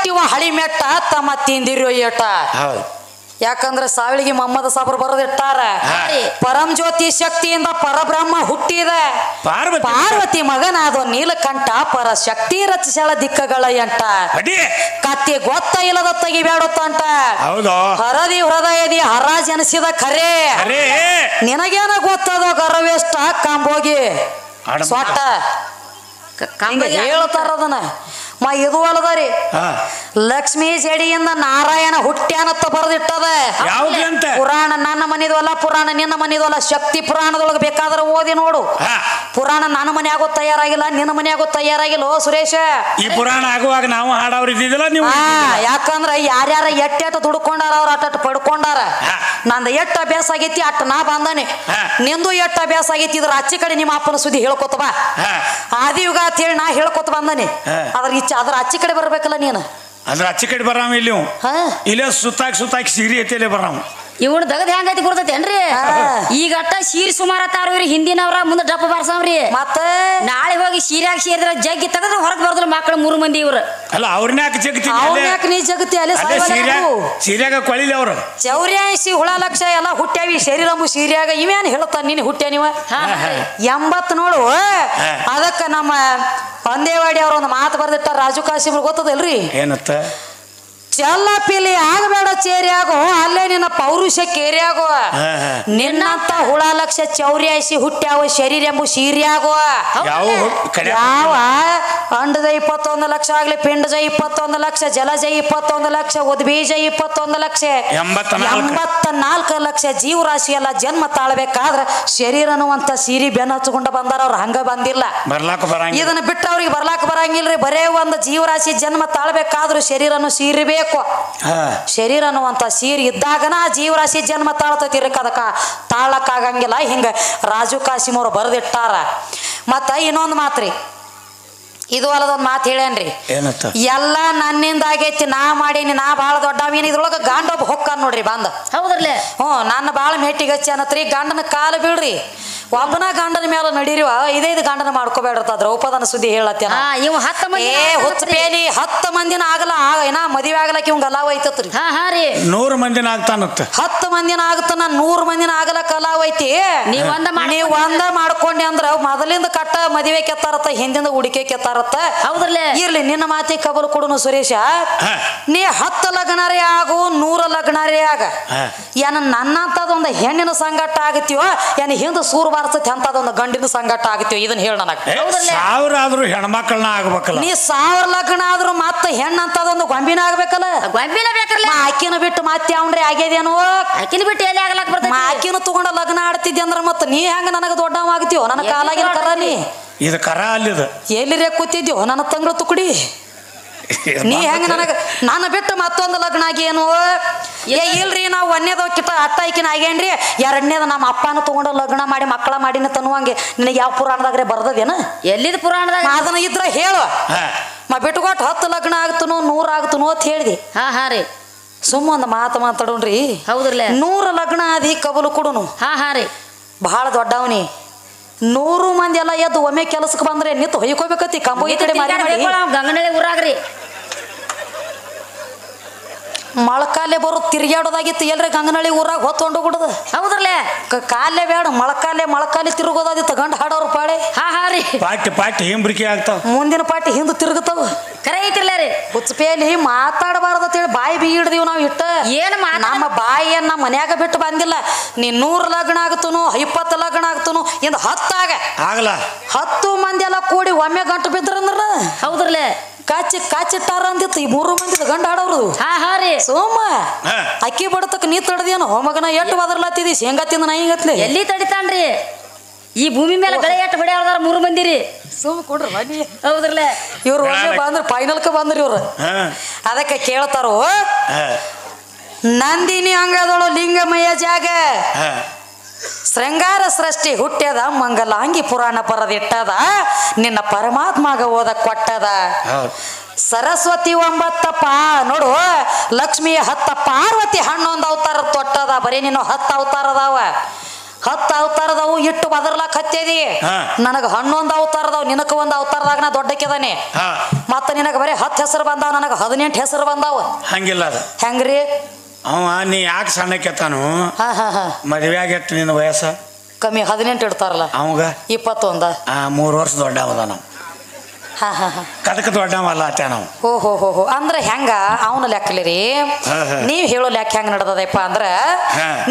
ಕಟ್ಟಿವ ಹಳಿ ಮೆಟ್ಟ ತಮ್ಮ ತಿಂದಿರೋ ಏಟ. ಹೌದು. ಯಾಕಂದ್ರೆ ಸಾವಿಳಿಗೆ ಮೊಹಮ್ಮದ್ ಸಾಬ್ರು ಬರೆದಿಟ್ಟಾರ, ಪರಂ ಜ್ಯೋತಿ ಶಕ್ತಿಯಿಂದ ಪರಬ್ರಹ್ಮ ಹುಟ್ಟಿದ ಪಾರ್ವತಿ ಮಗನಾದ ನೀಲಕಂಠ ಪರ ಶಕ್ತಿ ರಚಿಸಳ ದಿಕ್ಕಗಳ ಎಂಟ. ಕತ್ತಿ ಗೊತ್ತ ಇಲ್ಲದ ತೆಗಿಬೇಡುತ್ತಂಟ. ಹರದಿ ಹೃದಯದಿ ಹರಾಜ್ ಎನಿಸಿದ ಖರೆ ನಿನಗೇನ ಗೊತ್ತದ ಗರವೆಷ್ಟ ಕಾಂಬೋಗಿ ಸ್ವಟ್ಟ ಹೇಳ್ತಾರ ಅದನ್ನ. ಇದು ಅಲ್ಲದರಿ ಲಕ್ಷ್ಮೀ ಜಡಿಯಿಂದ ನಾರಾಯಣ ಹುಟ್ಟ್ಯಾನತ್ತ ಬರೆದಿಟ್ಟದ ಪುರಾಣ. ನನ್ನ ಮನಿದ್ವಲ್ಲ ಪುರಾಣ ನಿನ್ನ ಮನಿದ್ವಲ್ಲ. ಶಕ್ತಿ ಪುರಾಣದೊಳಗೆ ಬೇಕಾದ್ರೆ ಓದಿ ನೋಡು. ಪುರಾಣ ನನ್ನ ಮನೆ ಆಗೋ ತಯಾರಾಗಿಲ್ಲ, ನಿನ್ನ ಮನೆ ಆಗೋ ತಯಾರಾಗಿಲ್ಲ ಸುರೇಶ. ಈ ಪುರಾಣ ಆಗುವಾಗ ನಾವು ಹಾಡವ್ರ ಇದ್ದಿದ್ದಿಲ್ಲ ನೀವು. ಯಾಕಂದ್ರ ಯಾರ್ಯಾರ ಎಟ್ಟ ತುಡ್ಕೊಂಡಾರ ಅವ್ರ ಅಟ್ಟ ಪಡ್ಕೊಂಡಾರ. ನಂದು ಎಟ್ಟ ಅಭ್ಯಾಸ ಆಗೈತಿ ಅಟ್ಟ ನಾ ಬಂದಾನೆ, ನಿಂದು ಎಟ್ಟ ಅಭ್ಯಾಸ ಆಗೈತಿ. ಇದ್ರ ಅಚ್ಚಿ ಕಡೆ ನಿಮ್ಮ ಅಪ್ಪನ ಸುದ್ದಿ ಹೇಳ್ಕೊತ ಬಾ. ಆದಿಯುಗ ಅಂತ ಹೇಳಿ ನಾ ಹೇಳ್ಕೊತ ಬಂದಾನೆ. ಅದ್ರ ಅಚ್ಚಿ ಕಡೆ ಬರ್ಬೇಕಲ್ಲ ನೀನು. ಅದ್ರ ಅಚ್ಚಿ ಕಡೆ ಬರಾಮ ಇಲ್ಲಿ ಇಲ್ಲೇ ಸುತ್ತಾಕಿ ಸೀರಿ ಐತಿ ಬರಾಮ. ಇವನು ದಗದ್ ಹೆಂಗೈತಿ ಗುರ್ತೈತೇನ್ರಿ? ಈಗ ಅಟ್ಟ ಸೀರೆ ಸುಮಾರ ತಾರವ್ರಿ, ಹಿಂದಿನವ್ರ ಮುಂದೆ ಡಪ್ಪ ಬಾರ್ಸಾವ್ರಿ. ಮತ್ತ ನಾಳೆ ಹೋಗಿ ಸೀರ್ಯಾಗ ಸೇರಿದ್ರ ಜಗ್ಗಿ ತೆಗೆದ್ರೆ ಹೊರಗೆ ಬರ್ದ್ರ ಮಕ್ಕಳು 3 ಮಂದಿ ಇವ್ರು. ಅಲ್ಲ ಅವ್ರನ್ನ ಯಾಕೆ ಜಗತಿ ನೀ ಜಗತಿ ಅಲ್ಲಿ ಸೀರ್ಯಾಗ ಕೊಳಿಲಿ ಅವ್ರು. ಚೌರ್ಯಾಸಿ ಹುಳ ಲಕ್ಷ ಎಲ್ಲ ಹುಟ್ಟ್ಯಾವಿ ಶರೀರಂಬು ಸೀರ್ಯಾಗ. ಇವೇನು ಹೇಳ್ತಾನ ನೀನು ಹುಟ್ಟ್ಯಾ ನೀವ 80 ನೋಡು. ಅದಕ್ಕ ನಮ್ಮ ಒಂದೇವಾಡಿ ಅವ್ರ ಒಂದು ಮಾತು ಬರ್ದಿಟ್ಟ ರಾಜು ಕಾಶಿಮ್ರು ಗೊತ್ತದಲ್ರಿ? ಏನತ್ತ? ಚೆಲ್ಲ ಪಿಲಿ ಆಗಬೇಡ ಚೇರಿಯಾಗೋ ಅಲ್ಲೇ ನಿನ್ನ ಪೌರುಷ ಕೇರಿಯಾಗೋ. ನಿನ್ನಂತ ಹುಳ ಲಕ್ಷ ಚೌರ್ಯಾಸಿ ಹುಟ್ಟ್ಯಾವ ಶರೀರ ಎಂಬು ಸೀರ್ಯಾಗೋ. ಯಾವ ಅಂಡದ 21 ಲಕ್ಷ ಆಗ್ಲಿ, ಪಿಂಡಜ 21 ಲಕ್ಷ, ಜಲಜ 21 ಲಕ್ಷ, ಉದ್ಬೀಜ 21 ಲಕ್ಷ, 84 ಲಕ್ಷ ಜೀವರಾಶಿ ಎಲ್ಲ ಜನ್ಮ ತಾಳ್ಬೇಕಾದ್ರ ಶರೀರ ಅನ್ನುವಂತ ಸೀರಿ ಬೆನ್ನ ಹಚ್ಕೊಂಡ ಬಂದಾರ. ಅವ್ರು ಹಂಗ ಬಂದಿಲ್ಲ, ಇದನ್ನ ಬಿಟ್ಟ ಅವ್ರಿಗೆ ಬರ್ಲಾಕ ಬರಂಗಿಲ್ರಿ. ಬರೇ ಒಂದು ಜೀವರಾಶಿ ಜನ್ಮ ತಾಳ್ಬೇಕಾದ್ರೂ ಶರೀರನು ಸೀರಿ ಬೇಕು. ಶರೀರ ಅನ್ನುವಂತ ಸೀರೆ ಇದ್ದಾಗನ ಜೀವರಾಶಿ ಜನ್ಮ ತಾಳ್ತೈತಿ. ಅದಕ್ಕ ತಾಳಕ್ಕಾಗಂಗಿಲ್ಲ. ಹಿಂಗ ರಾಜು ಕಾಸಿಮ್ ಅವ್ರು ಬರೆದಿಟ್ಟಾರ. ಮತ್ತ ಇನ್ನೊಂದು ಮಾತ್ರಿ, ಇದು ಅಲ್ಲದೊಂದು ಮಾತು ಹೇಳೇನ್ರಿ. ಎಲ್ಲ ನನ್ನಿಂದ ಆಗೈತಿ, ನಾ ಮಾಡೀನಿ, ನಾ ಬಾಳ ದೊಡ್ಡವೇನು. ಇದ್ರೊಳಗ ಗಂಡ ಒಬ್ಬ ಹೊಕ್ಕಾನ್ ನೋಡ್ರಿ ಬಂದ. ಹೌದ್ರಲ್ಲ? ನನ್ನ ಬಾಳ ಮೇಟಿಗೆ ಹಚ್ಚಿ ಅನ್ನತ್ರಿ. ಗಂಡನ ಕಾಲು ಬೀಳ್ರಿ, ಒಬ್ಬನ ಗಂಡನ ಮೇಲೆ ನಡೀರಿವ. 5 ಗಂಡನ ಮಾಡ್ಕೋಬೇಡ್ರ. ದ್ರೌಪದನ ಸುದ್ದಿ ಹೇಳತ್ತೇನ. 10 ಮಂದಿನ ಆಗಲ್ಲ ಏನ ಮದುವೆ ಆಗಲಕ್ಕ ಇವ್ ಗಲಾವ್ ಐತತ್ರಿ. 100 ಮಂದಿನ ಆಗ್ತಾನತ್ತ. 10 ಮಂದಿನ ಆಗತಾನ, 100 ಮಂದಿನ ಆಗಲ ಕಲಾವ್ ಐತಿ. ನೀವ್ ಒಂದ ಮಾಡ್ಕೊಂಡಿ ಅಂದ್ರ ಮೊದಲಿಂದ ಕಟ್ಟ ಮದುವೆ ಕೆತ್ತಾರತ್ತ, ಹಿಂದಿಂದ ಹುಡುಕೆ ಕೆತ್ತಾರತ್ತ. ಹೌದ್ರಲ್ಲ? ಇರ್ಲಿ ನಿನ್ನ ಮಾತಿ ಕಬಲ್ ಕೊಡುನು ಸುರೇಶ. ನೀ 10 ಲಗ್ನಾರೇ ಆಗು, 100 ಲಗ್ನಾರೇ ಆಗ. ಏನ ನನ್ನಂತದೊಂದು ಹೆಣ್ಣಿನ ಸಂಗಟ ಆಗತ್ತೀವ, ಏನ್ ಹಿಂದ ಸೂರ್ ಬಾರ್ಸತಿ ಅಂತದೊಂದು ಗಂಡಿನ ಸಂಗಟ ಆಗತ್ತೀವ? ಇದನ್ನ ಹೇಳ ನನಗ. 1000 ಆದ್ರೂ ಹೆಣ್ಮಕ್ಳನ್ನ ಆಗ್ಬೇಕಲ್ಲ. ನೀ 1000 ಲಗ್ನ ಆದ್ರೂ ಮತ್ತ ಹೆಣ್ಣಂತದೊಂದು ಗೊಂಬಿನ ಆಗ್ಬೇಕಲ್ಲ. ಗೊಂಬಿನ ಬೇಕಲ್ಲ. ಆಕಿನ ಬಿಟ್ಟು ಮತ್ತೆ ಅವ್ನ್ರಿ ಆಗ್ಯದೇನೋ. ಆಕಿನ ಬಿಟ್ಟು ಎಲ್ಲಿ ಆಗ್ಲಾಕ್ ಬರ್ತೈತಿ? ಆಕಿನ ತಗೊಂಡ ಲಗ್ನ ಆಡ್ತಿದ್ದೆ ಅಂದ್ರ ಮತ್ತ ನೀ ಹೆಂಗ ನನಗ ದೊಡ್ಡವ ಆಗ್ತೀವೋ? ನನ್ನ ಕಾಲಾಗಿನ ಕರ ನೀ ಇದು ಕರ ಅಲ್ಲಿದ ಎಲ್ಲಿರೇ ಕೂತಿದ್ಯೋ ನನ್ನ ತಂಗ್ಳು ತುಕಡಿ. ನೀ ಹೆಂಗ ನನ್ನ ಬಿಟ್ಟು ಮತ್ತೊಂದು ಲಗ್ನ ಆಗೇನು? ಇಲ್ರಿ ನಾವು 1ನೇದ ಕಿಟ್ಟ ಅಟ್ಟಾಯ್ಕಿನ ಆಗೇನ್ರಿ, 2ನೇದ ನಮ್ಮ ಅಪ್ಪನ ತಗೊಂಡ ಲಗ್ನ ಮಾಡಿ ಮಕ್ಕಳ ಮಾಡಿನ ತನ್ನುವಂಗೆ. ನಿನಗೆ ಯಾವ ಪುರಾಣದಾಗ್ರೆ ಬರ್ದದೇನ? ಎಲ್ಲಿದ ಪುರಾಣದಾಗ? ಅದನ್ನ ಇದ್ರ ಹೇಳು. ಬಿಟ್ಟುಕೊಟ್ಟು 10 ಲಗ್ನ ಆಗ್ತನೋ 100 ಆಗ್ತನೋ ಅಂತ ಹೇಳಿದಿ. ರೀ ಸುಮ್ಮ ಒಂದು ಮಾತು ಮಾತಾಡೋಣ್ರಿ. ಹೌದ್ರಲ್ಲ? 100 ಲಗ್ನ ಆದಿ ಕಬಲು ಕೊಡುನು. ರೀ ಬಹಳ ದೊಡ್ಡವನಿ. 100 ಮಂದಿ ಎಲ್ಲ ಎದ್ದು ಒಮ್ಮೆ ಕೆಲಸಕ್ಕೆ ಬಂದ್ರೆ ನಿಂತು ಹೊಯ್ಕೋಬೇಕತಿ. ಕಂಬ ಈ ಕಡೆ ಗಂಗನಳ್ಳಿ ಊರಾಗ್ರಿ ಮೊಳಕಾಲೆ ಬರೋ ತಿರ್ಗಾಡೋದಾಗಿತ್ತು. ಎಲ್ರಿ ಗಂಗನಳ್ಳಿ ಊರಾಗ ಹೊತ್ತೊಂಡು ಬಿಡೋದು. ಹೌದ್ರಲ್ಲ? ಕಾಲೇ ಬೇಡ, ಮೊಳಕಾಲೆ ತಿರುಗೋದಾದಿತ್ತು. ಗಂಡ ಹಾಡೋರು ಪಾಳೆ. ರೀ ಪಾಟಿ ಹಿಂಬ್ರಿಕೆ ಆಗ್ತಾವ. ಮುಂದಿನ ಪಾಟಿ ಹಿಂದೆ ತಿರುಗುತ್ತಾವ. ಕರೆ ಐತಿರ್ಲ ರೀ. ಹುಚ್ಚಪೇಲಿ ಮಾತಾಡಬಾರ್ದ ಅಂತೇಳಿ ಬಾಯಿ ಬೀಗಿಡ್ದೀವಿ ನಾವು. ಇಟ್ಟ ಏನು ನಮ್ಮ ಬಾಯಿಯನ್ನ ಮನ್ಯಾಗ ಬಿಟ್ಟು ಬಂದಿಲ್ಲ. ನೀ 100 ಲಗ್ನ ಆಗ್ತನು, 20 ಲಗ್ನ ಆಗ್ತನು, ಇಂದ 10 ಆಗಲ್ಲ. 10 ಮಂದಿ ಎಲ್ಲ ಕೂಡಿ ಒಮ್ಮೆ ಗಂಟು ಬಿದ್ರಂದ್ರ ಹೌದ್ರಲ್ಲ? ಕಾಚಿಟ್ಟಾರ ಅಂದಿತ್ತು ಈ 3 ಮಂದಿ ಗಂಡ ಹಾಡೋರು. ರೀ ಸೋಮ ಅಕ್ಕಿ ಬಡತಕ್ಕ ನೀ ತಡದೇನು ಮಗನ ಎಟ್ಟು ಬದರ್ಲಾತಿದಿ? ಶೇಂಗಾ ತಿಂದ ನಾಯಿಗತ್ಲೆ ಎಲ್ಲಿ ತಡಿತಾನ್ರಿ? ಈ ಭೂಮಿ ಮೇಲೆ ಗಳೆ ಎಟ್ಟು ಬಡಿ ಅವ್ರದಾರ 3 ಮಂದಿ ರೀ. ಸುಮ್ ಕೊಡ್ರಿ ಬನ್ನಿ. ಹೌದ್ರಲ್ಲ? ಇವ್ರು ಒಮ್ಮೆ ಬಂದ್ರ ಫೈನಲ್ಕ ಬಂದ್ರಿ ಇವ್ರು. ಅದಕ್ಕೆ ಕೇಳ್ತಾರೋ, ನಂದಿನಿ ಅಂಗದಳು ಲಿಂಗಮಯ ಜಾಗ, ಶೃಂಗಾರ ಸೃಷ್ಟಿ ಹುಟ್ಟ್ಯದ, ಮಂಗಲಾಂಗಿ ಪುರಾಣ ಬರದಿಟ್ಟದ, ನಿನ್ನ ಪರಮಾತ್ಮಗ ಓದ ಕೊಟ್ಟದ. ಸರಸ್ವತಿ 9 ನೋಡು, ಲಕ್ಷ್ಮಿ 10, ಪಾರ್ವತಿ 11 ಅವತಾರ ತೊಟ್ಟದ. ಬರೀ ನೀನು 10 ಅವತಾರ ಅದಾವ. 10 ಅವತಾರದವು ಇಟ್ಟು ಬದರ್ಲಾಕ್ ಹತ್ತೇದಿ ನನಗ 11 ಅವತಾರದವು ನಿನಕ ಒಂದು ಅವತಾರದಾಗ ನಾ ದೊಡ್ಡಕ್ಕಿದಾನೆ ಮತ್ತ ನಿನಗ ಬರೀ 10 ಹೆಸರು ಬಂದಾವ ನನಗ 18 ಹೆಸರು ಬಂದಾವ ಹಂಗಿಲ್ಲ ಅದು ಹೆಂಗ್ರಿ ಅವ ನೀ ಯಾಕೆ ಸಣ್ಣಕ್ಕೆತ್ತಾನು ಮದುವೆ ಆಗೈತಿ ನಿನ್ನ ವಯಸ್ಸ ಕಮ್ಮಿ 18 ಇಡ್ತಾರಲ್ಲ ಅವಾಗ 21 3 ವರ್ಷ ದೊಡ್ಡ ಅವದ ನಾವು ಕದಕ ದೊಡ್ಡವಲ್ಲ ಅತ್ತ ನಾವು ಓಹೋ ಅಂದ್ರೆ ಹೆಂಗ ಅವನ ಲೆಕ್ಕಲಿರಿ ನೀವ್ ಹೇಳೋ ಲೆಕ್ಕ ಹೆಂಗ ನಡ್ದದಪ್ಪ ಅಂದ್ರ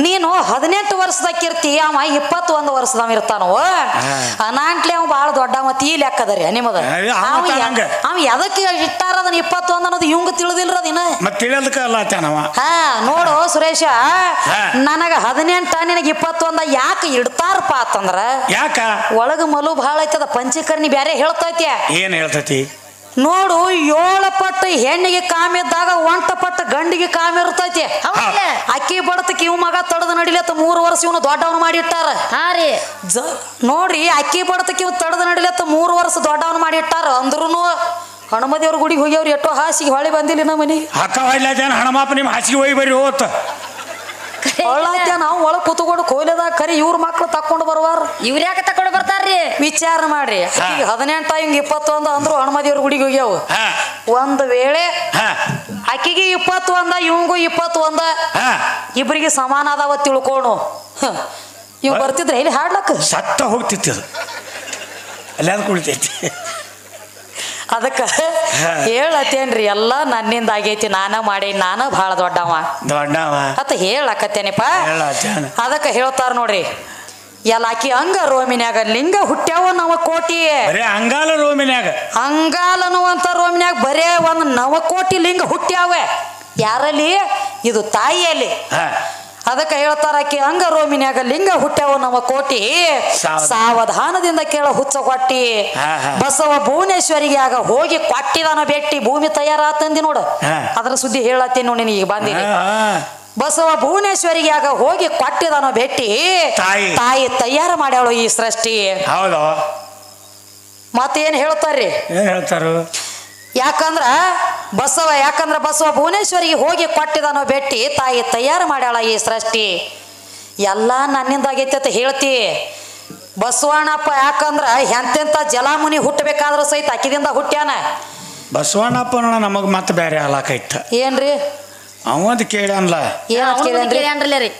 ನೀನು 18 ವರ್ಷದಕ್ಕಿರ್ತಿ ಅವ 21 ವರ್ಷದವ ಇರ್ತಾನೋ ಅನಾಂಟ್ಲಿ ಅವ ಬಾಳ ದೊಡ್ಡ ಮತ್ ಈ ಲೆಕ್ಕದರಿ ನಿಮ್ಮದ ಅವ ಎದಕ್ಕೆ ಇಟ್ಟಾರ ಅದನ್ನ 21 ಅನ್ನೋದು ಇವಂಗ ತಿಳಿದಿಲ್ರ ಅದಿನ ಮತ್ ತಿಳಿಯಲ್ಕ ಅಲ್ಲ ಅತ್ತ ನಾವ ನೋಡು ಸುರೇಶ ನನಗ 18 ನಿನಗ 21 ಯಾಕೆ ಇಡ್ತಾರಪ್ಪ ಅಂತಂದ್ರ ಯಾಕ ಒಳಗ ಮಲು ಬಹಳ ಐತದ ಪಂಚಕರ್ಣಿ ಬ್ಯಾರೆ ಹೇಳ್ತೈತಿ ಏನ್ ಹೇಳ್ತೈತಿ ನೋಡು 7 ಪಟ್ಟು ಹೆಣ್ಣಿಗೆ ಕಾಮ ಇದ್ದಾಗ 1 ಪಟ್ಟು ಗಂಡಿಗೆ ಕಾಮ ಇರ್ತೈತಿ ಅಕ್ಕಿ ಬಡತಕ್ಕೆ ಇವ್ ಮಗ ತಡದ ನಡಿಲತ್ತ 3 ವರ್ಷ ಇವನು ದೊಡ್ಡವನು ಮಾಡಿಟ್ಟಾರ ನೋಡ್ರಿ ಅಕ್ಕಿ ಬಡತಕ್ಕೆ ಇವ್ ತಡದ ನಡಿಲತ್ತ 3 ವರ್ಷ ದೊಡ್ಡವನು ಮಾಡಿಟ್ಟಾರ ಅಂದ್ರೂ ಹನುಮದೇವ್ರ ಗುಡಿಗೆ ಹೋಗ್ಯವ್ರು ಎಷ್ಟೋ ಹಾಸಿಗೆ ಹೊಳಿ ಬಂದಿಲ್ಲ ನಮ್ಮ ಮನೆ ಅಕ್ಕ ಹಣಮಾಪ ನಿಮ್ ಹಾಸಿಗೆ ಹೋಗಿ ಬರ್ರಿ ಹೋತ ನಾವು ಒಳಗ್ ಕೂತ್ಕೊಂಡು ಕೋಯ್ಲದಾಗ ಕರಿ ಇವ್ರ ಮಕ್ಳು ತಕೊಂಡು ಬರುವಾರ ಇವ್ರ ಯಾಕೆ ತಕೊಂಡು ಬರ್ತಾರ್ರಿ ವಿಚಾರ ಮಾಡ್ರಿ 18 ಹಿಂಗ 21 ಅಂದ್ರು ಹನುಮದೇವ್ರ ಗುಡಿಗೆ ಹೋಗ್ಯಾವ ಒಂದ್ ವೇಳೆ ಅಕ್ಕಿಗೆ 21 ಇವಂಗೂ 21 ಇಬ್ಬರಿಗೆ ಸಮಾನ ಅದಾವ ತಿಳ್ಕೋಣ ಇವ್ ಬರ್ತಿದ್ರೆ ಇಲ್ಲಿ ಹಾಡ್ಲಕ್ಕ ಸತ್ತ ಹೋಗ್ತಿತ್ತು ಅಲ್ಲ ಅದು ಕುಳಿತೈತಿ ಅದಕ್ಕ ಹೇಳತ್ತೇನ್ರಿ ಎಲ್ಲ ನನ್ನಿಂದ ಆಗೈತಿ ನಾನ ಮಾಡಿ ನಾನ ಬಹಳ ದೊಡ್ಡವ ಅತ್ತ ಹೇಳಕತ್ತೇನಪ್ಪ ಅದಕ್ಕ ಹೇಳ್ತಾರ ನೋಡ್ರಿ ಎಲ್ಲ ಆಕಿ ಅಂಗ ರೋಮಿನ್ಯಾಗ ಲಿಂಗ ಹುಟ್ಟ್ಯಾವ ನವಕೋಟಿ ಅಂಗಾಲ ರೋಮಿನ್ಯಾಗ ಅಂಗಾಲ ಅನ್ನುವಂತ ರೋಮಿನ್ಯಾಗ ಬರೇ ಒಂದ್ 9 ಕೋಟಿ ಲಿಂಗ ಹುಟ್ಟ್ಯಾವ ಯಾರಲ್ಲಿ ಇದು ತಾಯಿಯಲ್ಲಿ ಅದಕ್ಕೆ ಹೇಳ್ತಾರ ಆಕಿ ಅಂಗ ರೋಮಿನ್ಯಾಗ ಲಿಂಗ ಹುಟ್ಟ್ಯಾವ ನವ ಕೋಟಿ ಸಾವಧಾನದಿಂದ ಕೇಳ ಹುಚ್ಚ ಕೊಟ್ಟಿ ಬಸವ ಭುವನೇಶ್ವರಿಗೆ ಆಗ ಹೋಗಿ ಕೊಟ್ಟಿದಾನ ಬೆಟ್ಟಿ ಭೂಮಿ ತಯಾರಾತಂದಿ ನೋಡು ಅದ್ರ ಸುದ್ದಿ ಹೇಳತ್ತೀನಿ ನೋಡಿ ಈಗ ಬಂದಿನಿ ಬಸವ ಭುವನೇಶ್ವರಿಗೆ ಆಗ ಹೋಗಿ ಕೊಟ್ಟಿದಾನ ಬೆಟ್ಟಿ ತಾಯಿ ತಯಾರು ಮಾಡ್ಯಾಳು ಈ ಸೃಷ್ಟಿ ಮತ್ತೇನ್ ಹೇಳ್ತಾರ್ರಿ ಯಾಕಂದ್ರ ಬಸವ ಭುವನೇಶ್ವರಿಗೆ ಹೋಗಿ ಕೊಟ್ಟಿದಾನೋ ಬೆಟ್ಟಿ ತಾಯಿ ತಯಾರು ಮಾಡ್ಯಾಳ ಈ ಸೃಷ್ಟಿ ಎಲ್ಲ ನನ್ನಿಂದ ಆಗೈತಿ ಅಂತ ಹೇಳ್ತಿ ಬಸವಣ್ಣಪ್ಪ ಯಾಕಂದ್ರ ಎಂತೆಂತ ಜಲಾಮುನಿ ಹುಟ್ಟಬೇಕಾದ್ರೂ ಸಹಿತ ಅಕ್ಕಿದಿಂದ ಹುಟ್ಟ್ಯಾನ ಬಸವಣ್ಣಪ್ಪ ನಮಗ್ ಮತ್ತೆ ಬೇರೆ ಅಲಾಕೈತ ಏನ್ರಿ ಅವಂದ್ ಕೇಳ್ಯಾನ್ಲ ಕೇಳ್ಯಾನ್ರಿ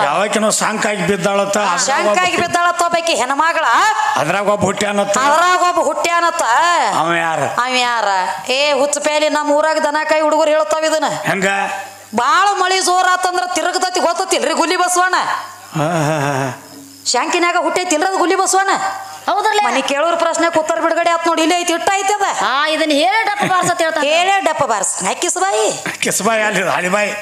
ಯಾವಕಿನೋ ಸಾಂಕಾಗಿ ಬಿದ್ದಾಳತ್ತ ಒಬ್ಬಾಕಿ ಹೆಣ್ಮಗಳ ಅದ್ರಾಗ ಒಬ್ಬ ಹುಟ್ಟ್ಯಾನತ್ತ ಅವ ಯಾರ ಹುಚ್ಚ ಪೇಲಿ ನಮ್ಮ ಊರಾಗ ದನಕಾಯಿ ಹುಡುಗರು ಹೇಳ್ತಾವ ಇದನ್ನ ಹೆಂಗ ಬಾಳ ಮಳಿ ಜೋರ ಆತಂದ್ರ ತಿರುಗತತಿ ಗೊತ್ತಿಲ್ರಿ ಗುಲ್ಲಿ ಬಸವಣ್ಣ ಶಾಂಕಿನ್ಯಾಗ ಹುಟ್ಟೈತಿಲ್ರ ಅದು ಗುಲ್ಲಿ ಬಸವಣ್ಣ ಹೌದ್ರಲ್ಲ ಮನಿ ಕೇಳೋರ್ ಪ್ರಶ್ನೆ ಉತ್ತರ ಬಿಡುಗಡೆ ಆತ್ ನೋಡಿ ಇಲ್ಲೇ ಐತಿ ಇಟ್ಟ ಐತದ ಇದನ್ನ ಹೇಳೇ ಡಪ್ಪ ಬಾರ್ಸ ಹೇಳೇ ಡಪ್ಪ ಬಾರ್ಸ ಕಿಸ್ಬಾಯಿ ಅಲ್ಲಿ ಹಳಿಬಾಯಿ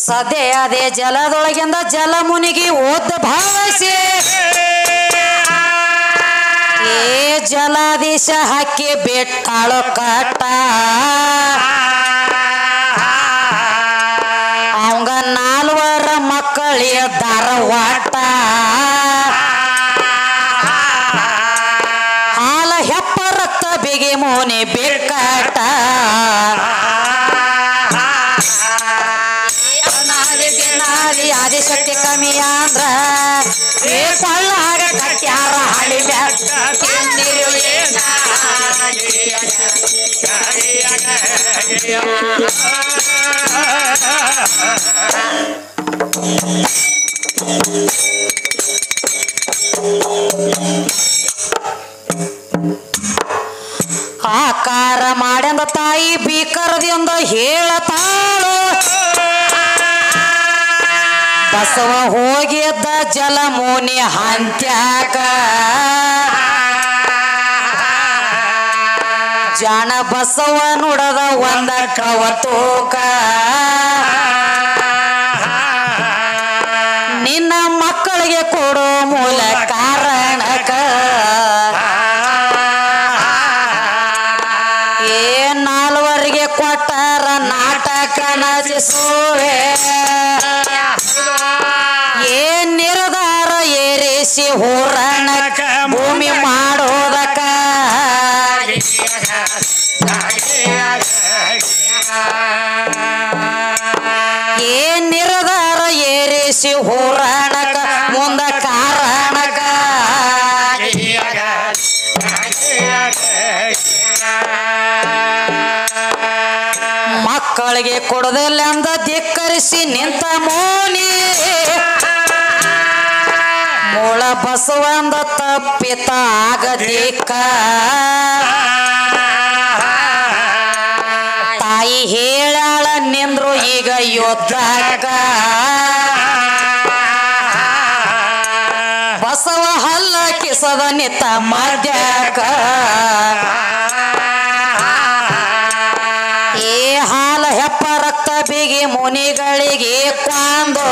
ಸದ್ಯ ಅದೇ ಜಲದೊಳಗಿಂದ ಜಲ ಮುನಿಗಿ ಓದ ಭಾವಸೆ ಜಲಾದೇಶ ಹಾಕಿ ಬೆಟ್ಟಾಳು ಕಟ್ಟ ಅವಂಗ 4 ಮಕ್ಕಳಿಯ ಧಾರವಾಟ ಹಾಲ ಹೆಪ್ಪ ರಕ್ತ ಬಿಗಿ ಮೋನೆ ಬೆಕ್ಕಾಟ ಆದಿಶಕ್ತಿ ಕಮ್ಮಿ ಅಂದ್ರ ಕೊಳ್ಳಾಗ ಕಟ್ಯಾರ ಹಳಿ ಆಕಾರ ಮಾಡ್ಯಂದ ತಾಯಿ ಬೀಕರದಿಂದ ಹೇಳತಾಳು ಬಸವ ಹೋಗಿದ್ದ ಜಲಮೂನಿ ಹಂತ್ಯಾಕ ಜಾಣ ಬಸವ ನುಡದ ಒಂದ ಕವತೋಕ ನಿನ್ನ ಮಕ್ಕಳಿಗೆ ಕೊಡೋ ಮೂಲ ಕಾರಣಕ ನಾಲ್ವರಿಗೆ ಕೊಟ್ಟಾರ ನಾಟಕ ನಚಿಸುವೆ ನಿರ್ಧಾರ ಏರಿಸಿ ಹೋರಾಣಕ ಭೂಮಿ ಮಾಡೋದಕ ಏನ್ ನಿರ್ಧಾರ ಏರಿಸಿ ಹೋರಾಣಕ ಮುಂದ ಕಾರಣಕ ಮಕ್ಕಳಿಗೆ ಕೊಡದಲ್ಲ ಅಂದ ಧಿಕ್ಕರಿಸಿ ನಿಂತ ಮೋನಿ ಮೂಳ ಬಸವಂದ ತಪ್ಪಿತ ಆಗದಿಕ್ಕ ತಾಯಿ ಹೇಳಾಳ ನಿಂದ್ರು ಈಗ ಯೋದ್ಧಾಕ ಬಸವ ಹಲ್ಲ ಕಿಸದ ನಿತ್ತ ಮದ್ಯಾಕ ಏ ಹಾಲ ಹೆಪ್ಪ ರಕ್ತ ಬಿಗಿ ಮುನಿಗಳಿಗೆ ಕೊಂದು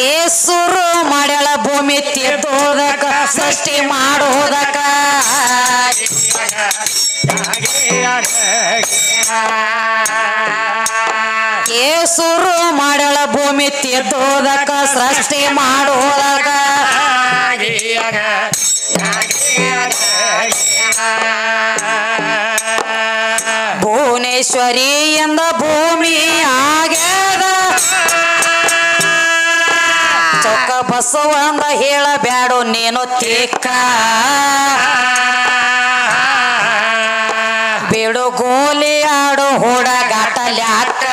ಏ ಸುರು ಮಾಡ್ಯಾಳ ಭೂಮಿ ತಿದ್ದೋದಕ ಸೃಷ್ಟಿ ಮಾಡೋದಕ ಏ ಸುರು ಮಾಡ್ಯಾಳ ಭೂಮಿ ತಿದ್ದೋದಕ ಸೃಷ್ಟಿ ಮಾಡೋದಕ ಭುವನೇಶ್ವರಿ ಎಂದ ಭೂಮಿ ಆಗ್ಯದ ಚೊಕ್ಕ ಬಸವಂದ ಹೇಳಬ್ಯಾಡು ನೀನು ತಿಕ್ಕ ಬೇಡು ಗೋಲಿ ಆಡು ಹುಡುಗಾಟಲ್ಯಾಕ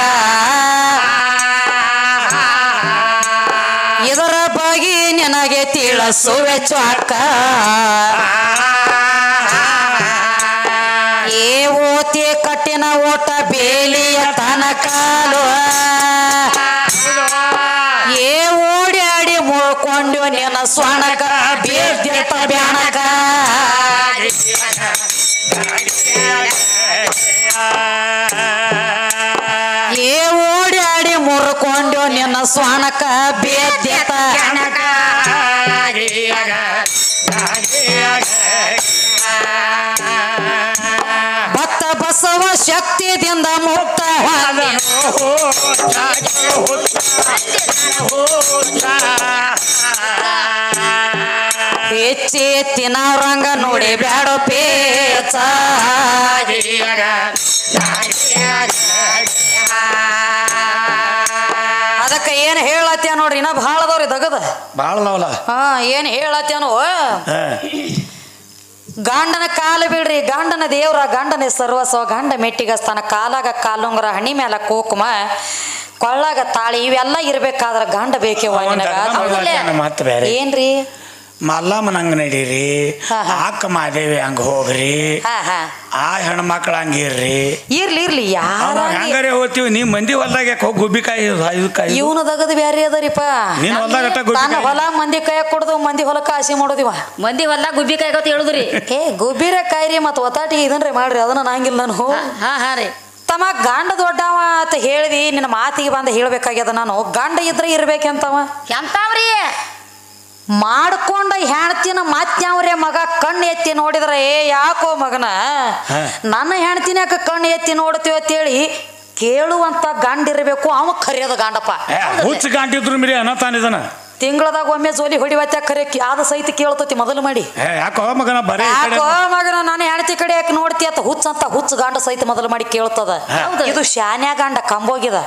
ಇದರ ಬಗ್ಗೆ ನಿನಗೆ ತಿಳಿಸುವೆ ಚಾಕ ಏ ಓತಿ ಕಟ್ಟಿನ ಓಟ ಬೇಲಿಯ ತನಕಾಲು ಏ ಓಡ್ಯಾಡಿ ಮುಳ್ಕೊಂಡು ನಿನ್ನ ಸ್ವಣಕ ಬೇದ್ಯತ ಬ್ಯಾಣಕ ಏ ಓಡ್ಯಾಡಿ ಮುರ್ಕೊಂಡು ನಿನ್ನ ಸ್ವಣಕ ಬೇದ್ಯತ ಭಕ್ತ ಬಸವ ಶಕ್ತಿದಿಂದ ಮುಕ್ತ ಹೆಚ್ಚಿ ತಿನ್ನವ್ರಂಗ ನೋಡಿ ಬ್ಯಾಡೋ ಪೇಚ ಅದಕ್ಕೆ ಏನ್ ಹೇಳತ್ಯ ನೋಡ್ರಿ ಇನ್ನ ಭಾಳದವ್ರಿ ದಗದ ಬಾಳದವಲ್ಲ ಹಾ ಏನ್ ಹೇಳತ್ಯಾನೋ ಗಂಡನ ಕಾಲ ಬಿಡ್ರಿ ಗಂಡನ ದೇವ್ರ ಗಂಡನ ಸರ್ವಸ್ವ ಗಂಡ ಮೆಟ್ಟಿಗಸ್ತಾನ ಕಾಲಾಗ ಕಾಲುಂಗ್ರ ಹಣಿ ಮ್ಯಾಲ ಕುಕುಮ ಕೊಳ್ಳಾಗ ತಾಳಿ ಇವೆಲ್ಲ ಇರ್ಬೇಕಾದ್ರ ಗಂಡ ಬೇಕೇ ಏನ್ರಿ ಮಲ್ಲಮ್ಮನ ಹಂಗ ನಡೀರಿ ಆಕ ಮಾದೇವಿ ಹಂಗ ಹೋಗ್ರಿ ಆ ಹೆಣ್ಮಕ್ಳ ಹಂಗಿರ್ರಿ ಇರ್ಲಿ ಯಾರ ಹಂಗಾರೆ ಹೋಗ್ತೀವಿ ನೀವ್ ಮಂದಿ ಹೊಲ್ದಾಗ ಯಾಕೆ ಹೋಗಿ ಗುಬ್ಬಿಕಾಯಿ ಇವನು ದಗದ ಬ್ಯಾರೆ ಅದರಿಪ್ಪ ನೀನ್ ಹೊಲ್ದಾಗ ನಾನು ಹೊಲ ಮಂದಿ ಕೈ ಕೊಡದು ಮಂದಿ ಹೊಲಕ್ಕ ಆಸೆ ಮಾಡೋದಿವ ಮಂದಿ ಹೊಲ್ದಾಗ ಗುಬ್ಬಿ ಕಾಯ್ಕೋತ ಹೇಳುದ್ರಿ ಏ ಗುಬ್ಬಿರ ಕಾಯ್ರಿ ಮತ್ ಒತ್ತಾಟಿ ಇದನ್ರಿ ಮಾಡ್ರಿ ಅದನ್ನ ನಂಗಿಲ್ಲ ನಾನು ಹಾ ರೀ ತಮ್ಮ ಗಂಡ ದೊಡ್ಡವ ಅಂತ ಹೇಳಿದಿ ನಿನ್ನ ಮಾತಿಗೆ ಬಂದ ಹೇಳ್ಬೇಕಾಗ್ಯದ ನಾನು ಗಂಡ ಇದ್ರೆ ಇರ್ಬೇಕಂತವ ಎಂತಾವ್ರಿ ಮಾಡ್ಕೊಂಡ ಹೆಣ್ತಿನ ಮಾತ್ಯಾವ್ರೆ ಮಗ ಕಣ್ಣು ಎತ್ತಿ ನೋಡಿದ್ರೆ ಏ ಯಾಕೋ ಮಗನ ನನ್ನ ಹೆಣ್ತಿನ ಯಾಕೆ ಕಣ್ಣು ಎತ್ತಿ ನೋಡ್ತೀವಿ ಅಂತೇಳಿ ಕೇಳುವಂತ ಗಂಡ ಇರ್ಬೇಕು ಅವ ಕರಿಯೋದ ಗಂಡಪ್ಪ ಹುಚ್ಚ ಗಂಟಿದ್ರು ಮಿರಿ ಅನ್ನತಾನಿದನ ತಿಂಗಳದಾಗ ಒಮ್ಮೆ ಜೋಲಿ ಹೊಡಿವತ್ತ ಕರೆ ಆದ ಸಹಿತ ಕೇಳ್ತತಿ ಮೊದಲು ಮಾಡಿ ಯಾಕೋ ಮಗನ ಬರೀ ಯಾಕೋ ಮಗನ ನಾನು ಹೆಣ್ತಿ ಕಡೆ ಯಾಕೆ ನೋಡ್ತಿ ಅಂತ ಹುಚ್ಚ ಗಂಡ ಸಹಿತ ಮೊದಲು ಮಾಡಿ ಕೇಳ್ತದ ಇದು ಶಾನ್ಯ ಗಂಡ ಕಂಬೋಗಿದ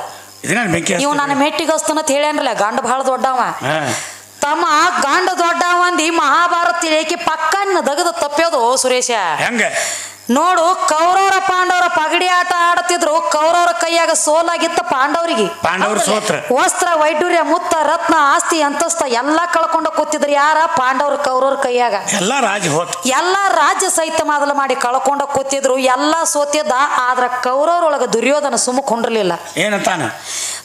ಇವ್ ನನ್ನ ಮೆಟ್ಟಿಗಸ್ತನ ಹೇಳ್ಯಾನ್ರಲ್ಲ ಗಂಡ ಬಹಳ ದೊಡ್ಡವ ತಮ್ಮ ಗಂಡ ದೊಡ್ಡವ ಅಂದಿ ಮಹಾಭಾರತ ಏಕೆ ಪಕ್ಕನ್ನ ದಗದ ತಪ್ಪೋದು ಸುರೇಶ ಹೆಂಗ ನೋಡು ಕೌರವರ ಪಾಂಡವರ ಪಗಡಿ ಆಟ ಆಡುತ್ತಿದ್ರು ಕೌರವರ ಕೈಯಾಗ ಸೋಲಾಗಿತ್ತ ಪಾಂಡವರಿಗೆ ವಸ್ತ್ರ ವೈಡೂರ್ಯ ಮುತ್ತ ರತ್ನ ಆಸ್ತಿ ಅಂತಸ್ತ ಎಲ್ಲಾ ಕಳ್ಕೊಂಡ ಕೂತಿದ್ರು ಯಾರ ಪಾಂಡವ್ರ ಕೌರವರ ಕೈಯಾಗ ಎಲ್ಲಾ ರಾಜ್ಯ ಸಹಿತ ಮೊದಲು ಮಾಡಿ ಕಳ್ಕೊಂಡ ಕೂತಿದ್ರು ಎಲ್ಲಾ ಸೋತಿದ್ದ ಆದ್ರ ಕೌರವರೊಳಗ ದುರ್ಯೋಧನ ಸುಮ್ಮಕೊಂಡಿರ್ಲಿಲ್ಲ ಏನಂತಾನ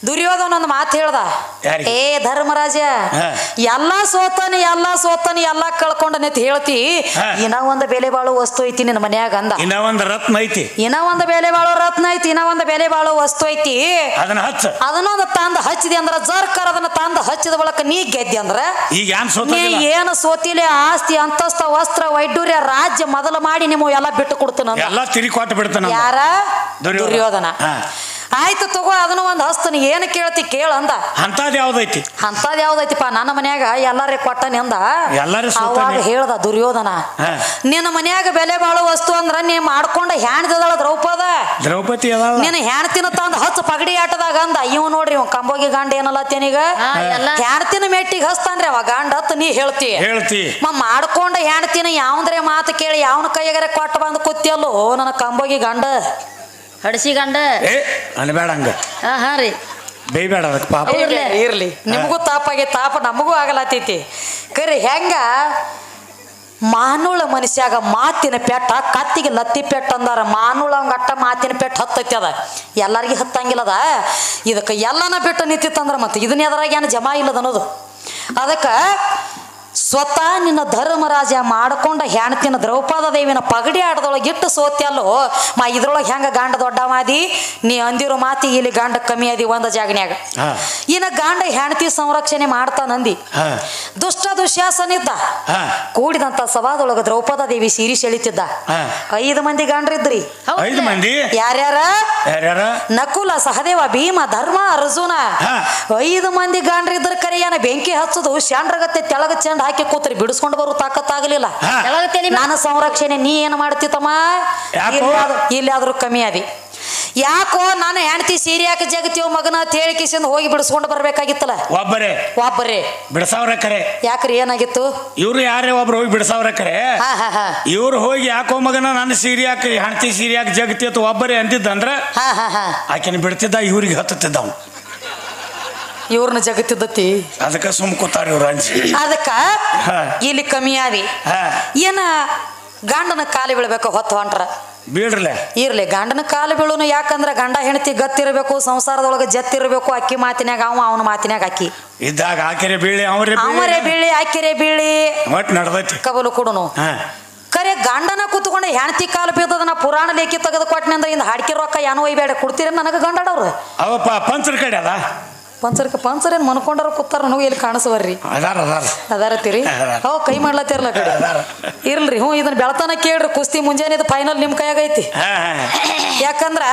ದುರ್ಯೋಧನ ಒಂದು ಮಾತು ಹೇಳ್ದ ಏ ಧರ್ಮರಾಜ ಎಲ್ಲಾ ಸೋತಾನೆ ಎಲ್ಲಾ ಕಳ್ಕೊಂಡನೆ ಅಂತ ಹೇಳ್ತಿ ಇನ್ನ ಒಂದು ಬೆಲೆ ಬಾಳೋ ವಸ್ತು ಐತಿ ನಿನ್ನ ಮನ್ಯಾಗ ಅಂದ ಇನ್ನ ಒಂದು ರತ್ನ ಐತಿ ಇನ್ನ ಒಂದು ಬೆಲೆ ಬಾಳೋ ರತ್ನ ಐತಿ ಇನ್ನ ಒಂದು ಬೆಲೆ ಬಾಳೋ ವಸ್ತು ಐತಿ ಅದನ್ನೊಂದು ತಂದ ಹಚ್ಚಿದೆ ಅಂದ್ರ ಜರ್ಕರ್ ಅದನ್ನ ತಂದ ಹಚ್ಚಿದ ಬಳಕ ನೀ ಗೆದ್ದಿ ಅಂದ್ರ ನೀ ಏನು ಸೋತಿಲೆ ಆಸ್ತಿ ಅಂತಸ್ತ ವಸ್ತ್ರ ವೈಡೂರ್ಯ ರಾಜ್ಯ ಮೊದಲು ಮಾಡಿ ನಿಮ್ಮ ಎಲ್ಲ ಬಿಟ್ಟು ಕೊಡ್ತಾನ ಯಾರ ದುರ್ಯೋಧನ ಆಯ್ತು ತಗೋ ಅದನ್ನು ಒಂದು ಹಸ್ತನಿ ಏನು ಕೇಳ್ತಿ ಕೇಳ ಅಂದ. ಅಂತದ್ ಯಾವ್ದೈತಿ? ಅಂತದ್ ಯಾವ್ದೈತಿಪ್ಪ ನನ್ನ ಮನ್ಯಾಗ ಎಲ್ಲಾರೇ ಕೊಟ್ಟನಿ ಅಂದ. ಅವಾಗ ಹೇಳ್ದ ದುರ್ಯೋಧನ, ನಿನ್ನ ಮನ್ಯಾಗ ಬೆಲೆ ಬಾಳೋ ವಸ್ತು ಅಂದ್ರ ನೀ ಮಾಡ್ಕೊಂಡ ಹ್ಯಾಣ್ದಳ ದ್ರೌಪದಿ ನಿನ್ನ ಹ್ಯಾಣ್ತಿನ ತಂದ ಹಚ್ಚ ಪಗಡಿ ಆಟದಾಗ ಅಂದ. ಇವ್ ನೋಡ್ರಿ ಇವ್ ಕಂಬೋಗಿ ಗಾಂಡ ಏನಲ್ಲತ್ತೇನೀಗ ಹ್ಯಾಣ್ತಿನ ಮೆಟ್ಟಿಗೆ ಹಸ್ತಾನ್ರಿ ಅವ ಗಾಂಡ ಹತ್ತು ನೀ ಹೇಳ್ತಿ ಮಾಡ್ಕೊಂಡ ಹ್ಯಾಣ್ತಿನ ಯಾವಂದ್ರೆ ಮಾತು ಕೇಳಿ ಯಾವನ ಕೈಯಾಗರೆ ಕೊಟ್ಟ ಬಂದು ಕೂತಿಯಲ್ಲೋ ನನ್ನ ಕಂಬೋಗಿ ಗಂಡ ಹಡಸಿ ಗಂಡ ಅನ್ಬೇಡ ಹಂಗ. ಹಾ ರೀ ಬೇಯ್ಬೇಡ ಅದಕ್ಕೆ ಪಾಪ. ಇರ್ಲಿ ನಿಮಗೂ ತಾಪಾಗಿ ತಾಪ ನಮಗೂ ಆಗಲತ್ತೈತಿ. ಕರಿ ಹೆಂಗ ಮಾನುಳ ಮನುಷ್ಯಾಗ ಮಾತಿನ ಪೆಟ್ಟ ಕತ್ತಿಗೆ ಲತ್ತಿ ಪೆಟ್ಟ ಅಂದಾರ. ಮಾನುಳ ಅವಂಗ ಅಟ್ಟ ಮಾತಿನ ಪೆಟ್ಟ ಹತ್ತೈತಿ ಅದ, ಎಲ್ಲರಿಗೂ ಹತ್ತಂಗಿಲ್ಲದ. ಇದಕ್ಕೆ ಎಲ್ಲನ ಬಿಟ್ಟು ನಿಂತಿತ್ತಂದ್ರ ಮತ್ತೆ ಇದನ್ನ ಎದರಾಗ ಏನು ಜಮಾ ಇಲ್ಲದ ಅನ್ನೋದು. ಅದಕ್ಕೆ ಸ್ವತಃ ನಿನ್ನ ಧರ್ಮರಾಜ ಮಾಡ್ಕೊಂಡ ಹೆಣ್ತಿನ ದ್ರೌಪದ ದೇವಿನ ಪಗಡಿ ಆಟದೊಳಗೆ ಇಟ್ಟು ಸೋತ್ಯಲ್ಲೋ ಇದ್ರೊಳಗೆ ಹೆಂಗ ಗಾಂಡ ದೊಡ್ಡ ಮಾದಿ ನೀ ಅಂದಿರೋ ಮಾತಿ ಇಲ್ಲಿ ಗಾಂಡ ಕಮ್ಮಿ ಆದಿ ಒಂದ ಜಾಗನ್ಯಾಗ. ಇನ್ನ ಗಾಂಡ ಹೆಣ್ತಿ ಸಂರಕ್ಷಣೆ ಮಾಡ್ತಾನಂದಿ. ದುಷ್ಟ ದುಶ್ಯಾಸನಿದ್ದ ಕೂಡಿದಂತ ಸಭಾದೊಳಗ ದ್ರೌಪದ ದೇವಿ ಸೀರಿ ಸೆಳಿತಿದ್ದ. 5 ಮಂದಿ ಗಾಂಡ್ರಿದ್ರಿ. 5 ಮಂದಿ ಯಾರ್ಯಾರ? ನಕುಲ, ಸಹದೇವ, ಭೀಮ, ಧರ್ಮ, ಅರ್ಜುನ. 5 ಮಂದಿ ಗಾಂಡ್ರಿದ್ರ ಕರೆಯನ ಬೆಂಕಿ ಹಚ್ಚೋದು ಶಾಂಡ್ರಗತ್ತೆ ತೆಳಗ ಚಂಡ ಹಾಕಿ ಕೂತ್ರಿ ಬಿಡಿಸ್ಕೊಂಡು ಬರೋ ತಾಕತ್ತಾಗಲಿಲ್ಲ. ನಾನು ಸಂರಕ್ಷಣೆ ನೀ ಏನು ಮಾಡ್ತಿತ್ತಮ್ಮ ಇಲ್ಲಾದ್ರೂ ಕಮ್ಮಿ ಅದಿ. ಯಾಕೋ ನಾನು ಹೆಣ್ತಿ ಸೀರೆ ಯಾಕೆ ಜಗತ್ತೀವ ಮಗನ ತೇಳಿಕಿಸಿಂದ ಹೋಗಿ ಬಿಡಿಸ್ಕೊಂಡು ಬರ್ಬೇಕಾಗಿತ್ತಲ್ಲ. ಒಬ್ಬರೇ ಬಿಡಸಾವ್ರ ಕರೆ. ಯಾಕ್ರಿ ಏನಾಗಿತ್ತು? ಇವ್ರು ಯಾರೇ ಒಬ್ರು ಹೋಗಿ ಬಿಡಸಾವ್ರ ಕರೆ. ಇವ್ರು ಹೋಗಿ ಯಾಕೋ ಮಗನ ನನ್ನ ಸೀರೆ ಯಾಕೆ ಹೆಣ್ತಿ ಸೀರೆ ಯಾಕೆ ಜಗತಿ ಅಂತ ಒಬ್ಬರೇ ಅಂತಿದ್ದಂದ್ರ ಆಕೆನ ಬಿಡ್ತಿದ್ದ, ಇವ್ರಿಗೆ ಹತ್ತುತ್ತಿದ್ದ. ಇವ್ರನ್ನ ಜಗತ್ತಿದ್ದತಿ ಅದಕ್ಕ ಸುಮ್ ಕೂತಾರ ಇವ್ರು ಅನ್ಸಿ. ಅದಕ್ಕ ಇಲ್ಲಿ ಕಮ್ಮಿ ಆದಿ. ಏನ ಗಂಡನ ಕಾಲು ಬೀಳ್ಬೇಕು ಹೊತ್ತು ಹೊಂಟ್ರ ಬೀಳ್ರಲೆ ಇರ್ಲಿ. ಗಂಡನ ಕಾಲು ಬೀಳುನು ಯಾಕಂದ್ರ ಗಂಡ ಹೆಂಡತಿ ಗತ್ತಿರ್ಬೇಕು, ಸಂಸಾರದೊಳಗೆ ಜತ್ತಿರ್ಬೇಕು. ಅಕ್ಕಿ ಮಾತಿನಾಗ ಅವನ ಮಾತಿನಾಗ ಅಕ್ಕಿ ಇದ್ದಾಗ ಆಕೆರೆ ಬೀಳಿ ಅವರೇ ಬೀಳಿ ಆಕೆರೆ ಬೀಳಿ ಒಟ್ ನಡ್ದೈತಿ ಕಬಲು ಕೊಡುನು. ಕರೆ ಗಂಡನ ಕೂತ್ಕೊಂಡು ಹೆಣ್ತಿ ಕಾಲು ಬೀಳ್ತದ. ಪುರಾಣ ಲೇಖಿ ತೆಗೆದು ಕೊಟ್ಟನೆ ಅಂದ್ರೆ ಇಂದ ಹಾಡ್ಕಿ ರೊಕ್ಕ ಏನೋ ಒಯ್ಬೇಡ ಕೊಡ್ತೀರ ನನಗ ಗಂಡಾಡವ್ರು. ಅವಪ್ಪ ಪಂಚರ ಕಡೆ ಅದ ಪಂಚರ್ ಏನ್ ಮನ್ಕೊಂಡಾರ ಕೂತಾರ ನನಗೂ ಇಲ್ಲಿ ಕಾಣಿಸ್ವರ್ರಿ ಅದಾರತ್ತೀರಿ. ಅವ್ ಕೈ ಮಾಡ್ಲತ್ತಿರಲ್ಲ ಕಡೆ ಇರ್ಲ್ರಿ. ಇದನ್ನ ಬೆಳತನ ಕೇಳ್ರಿ. ಕುಸ್ತಿ ಮುಂಜಾನೆ ಫೈನಲ್ ನಿಮ್ ಕೈಯಾಗೈತಿ. ಯಾಕಂದ್ರ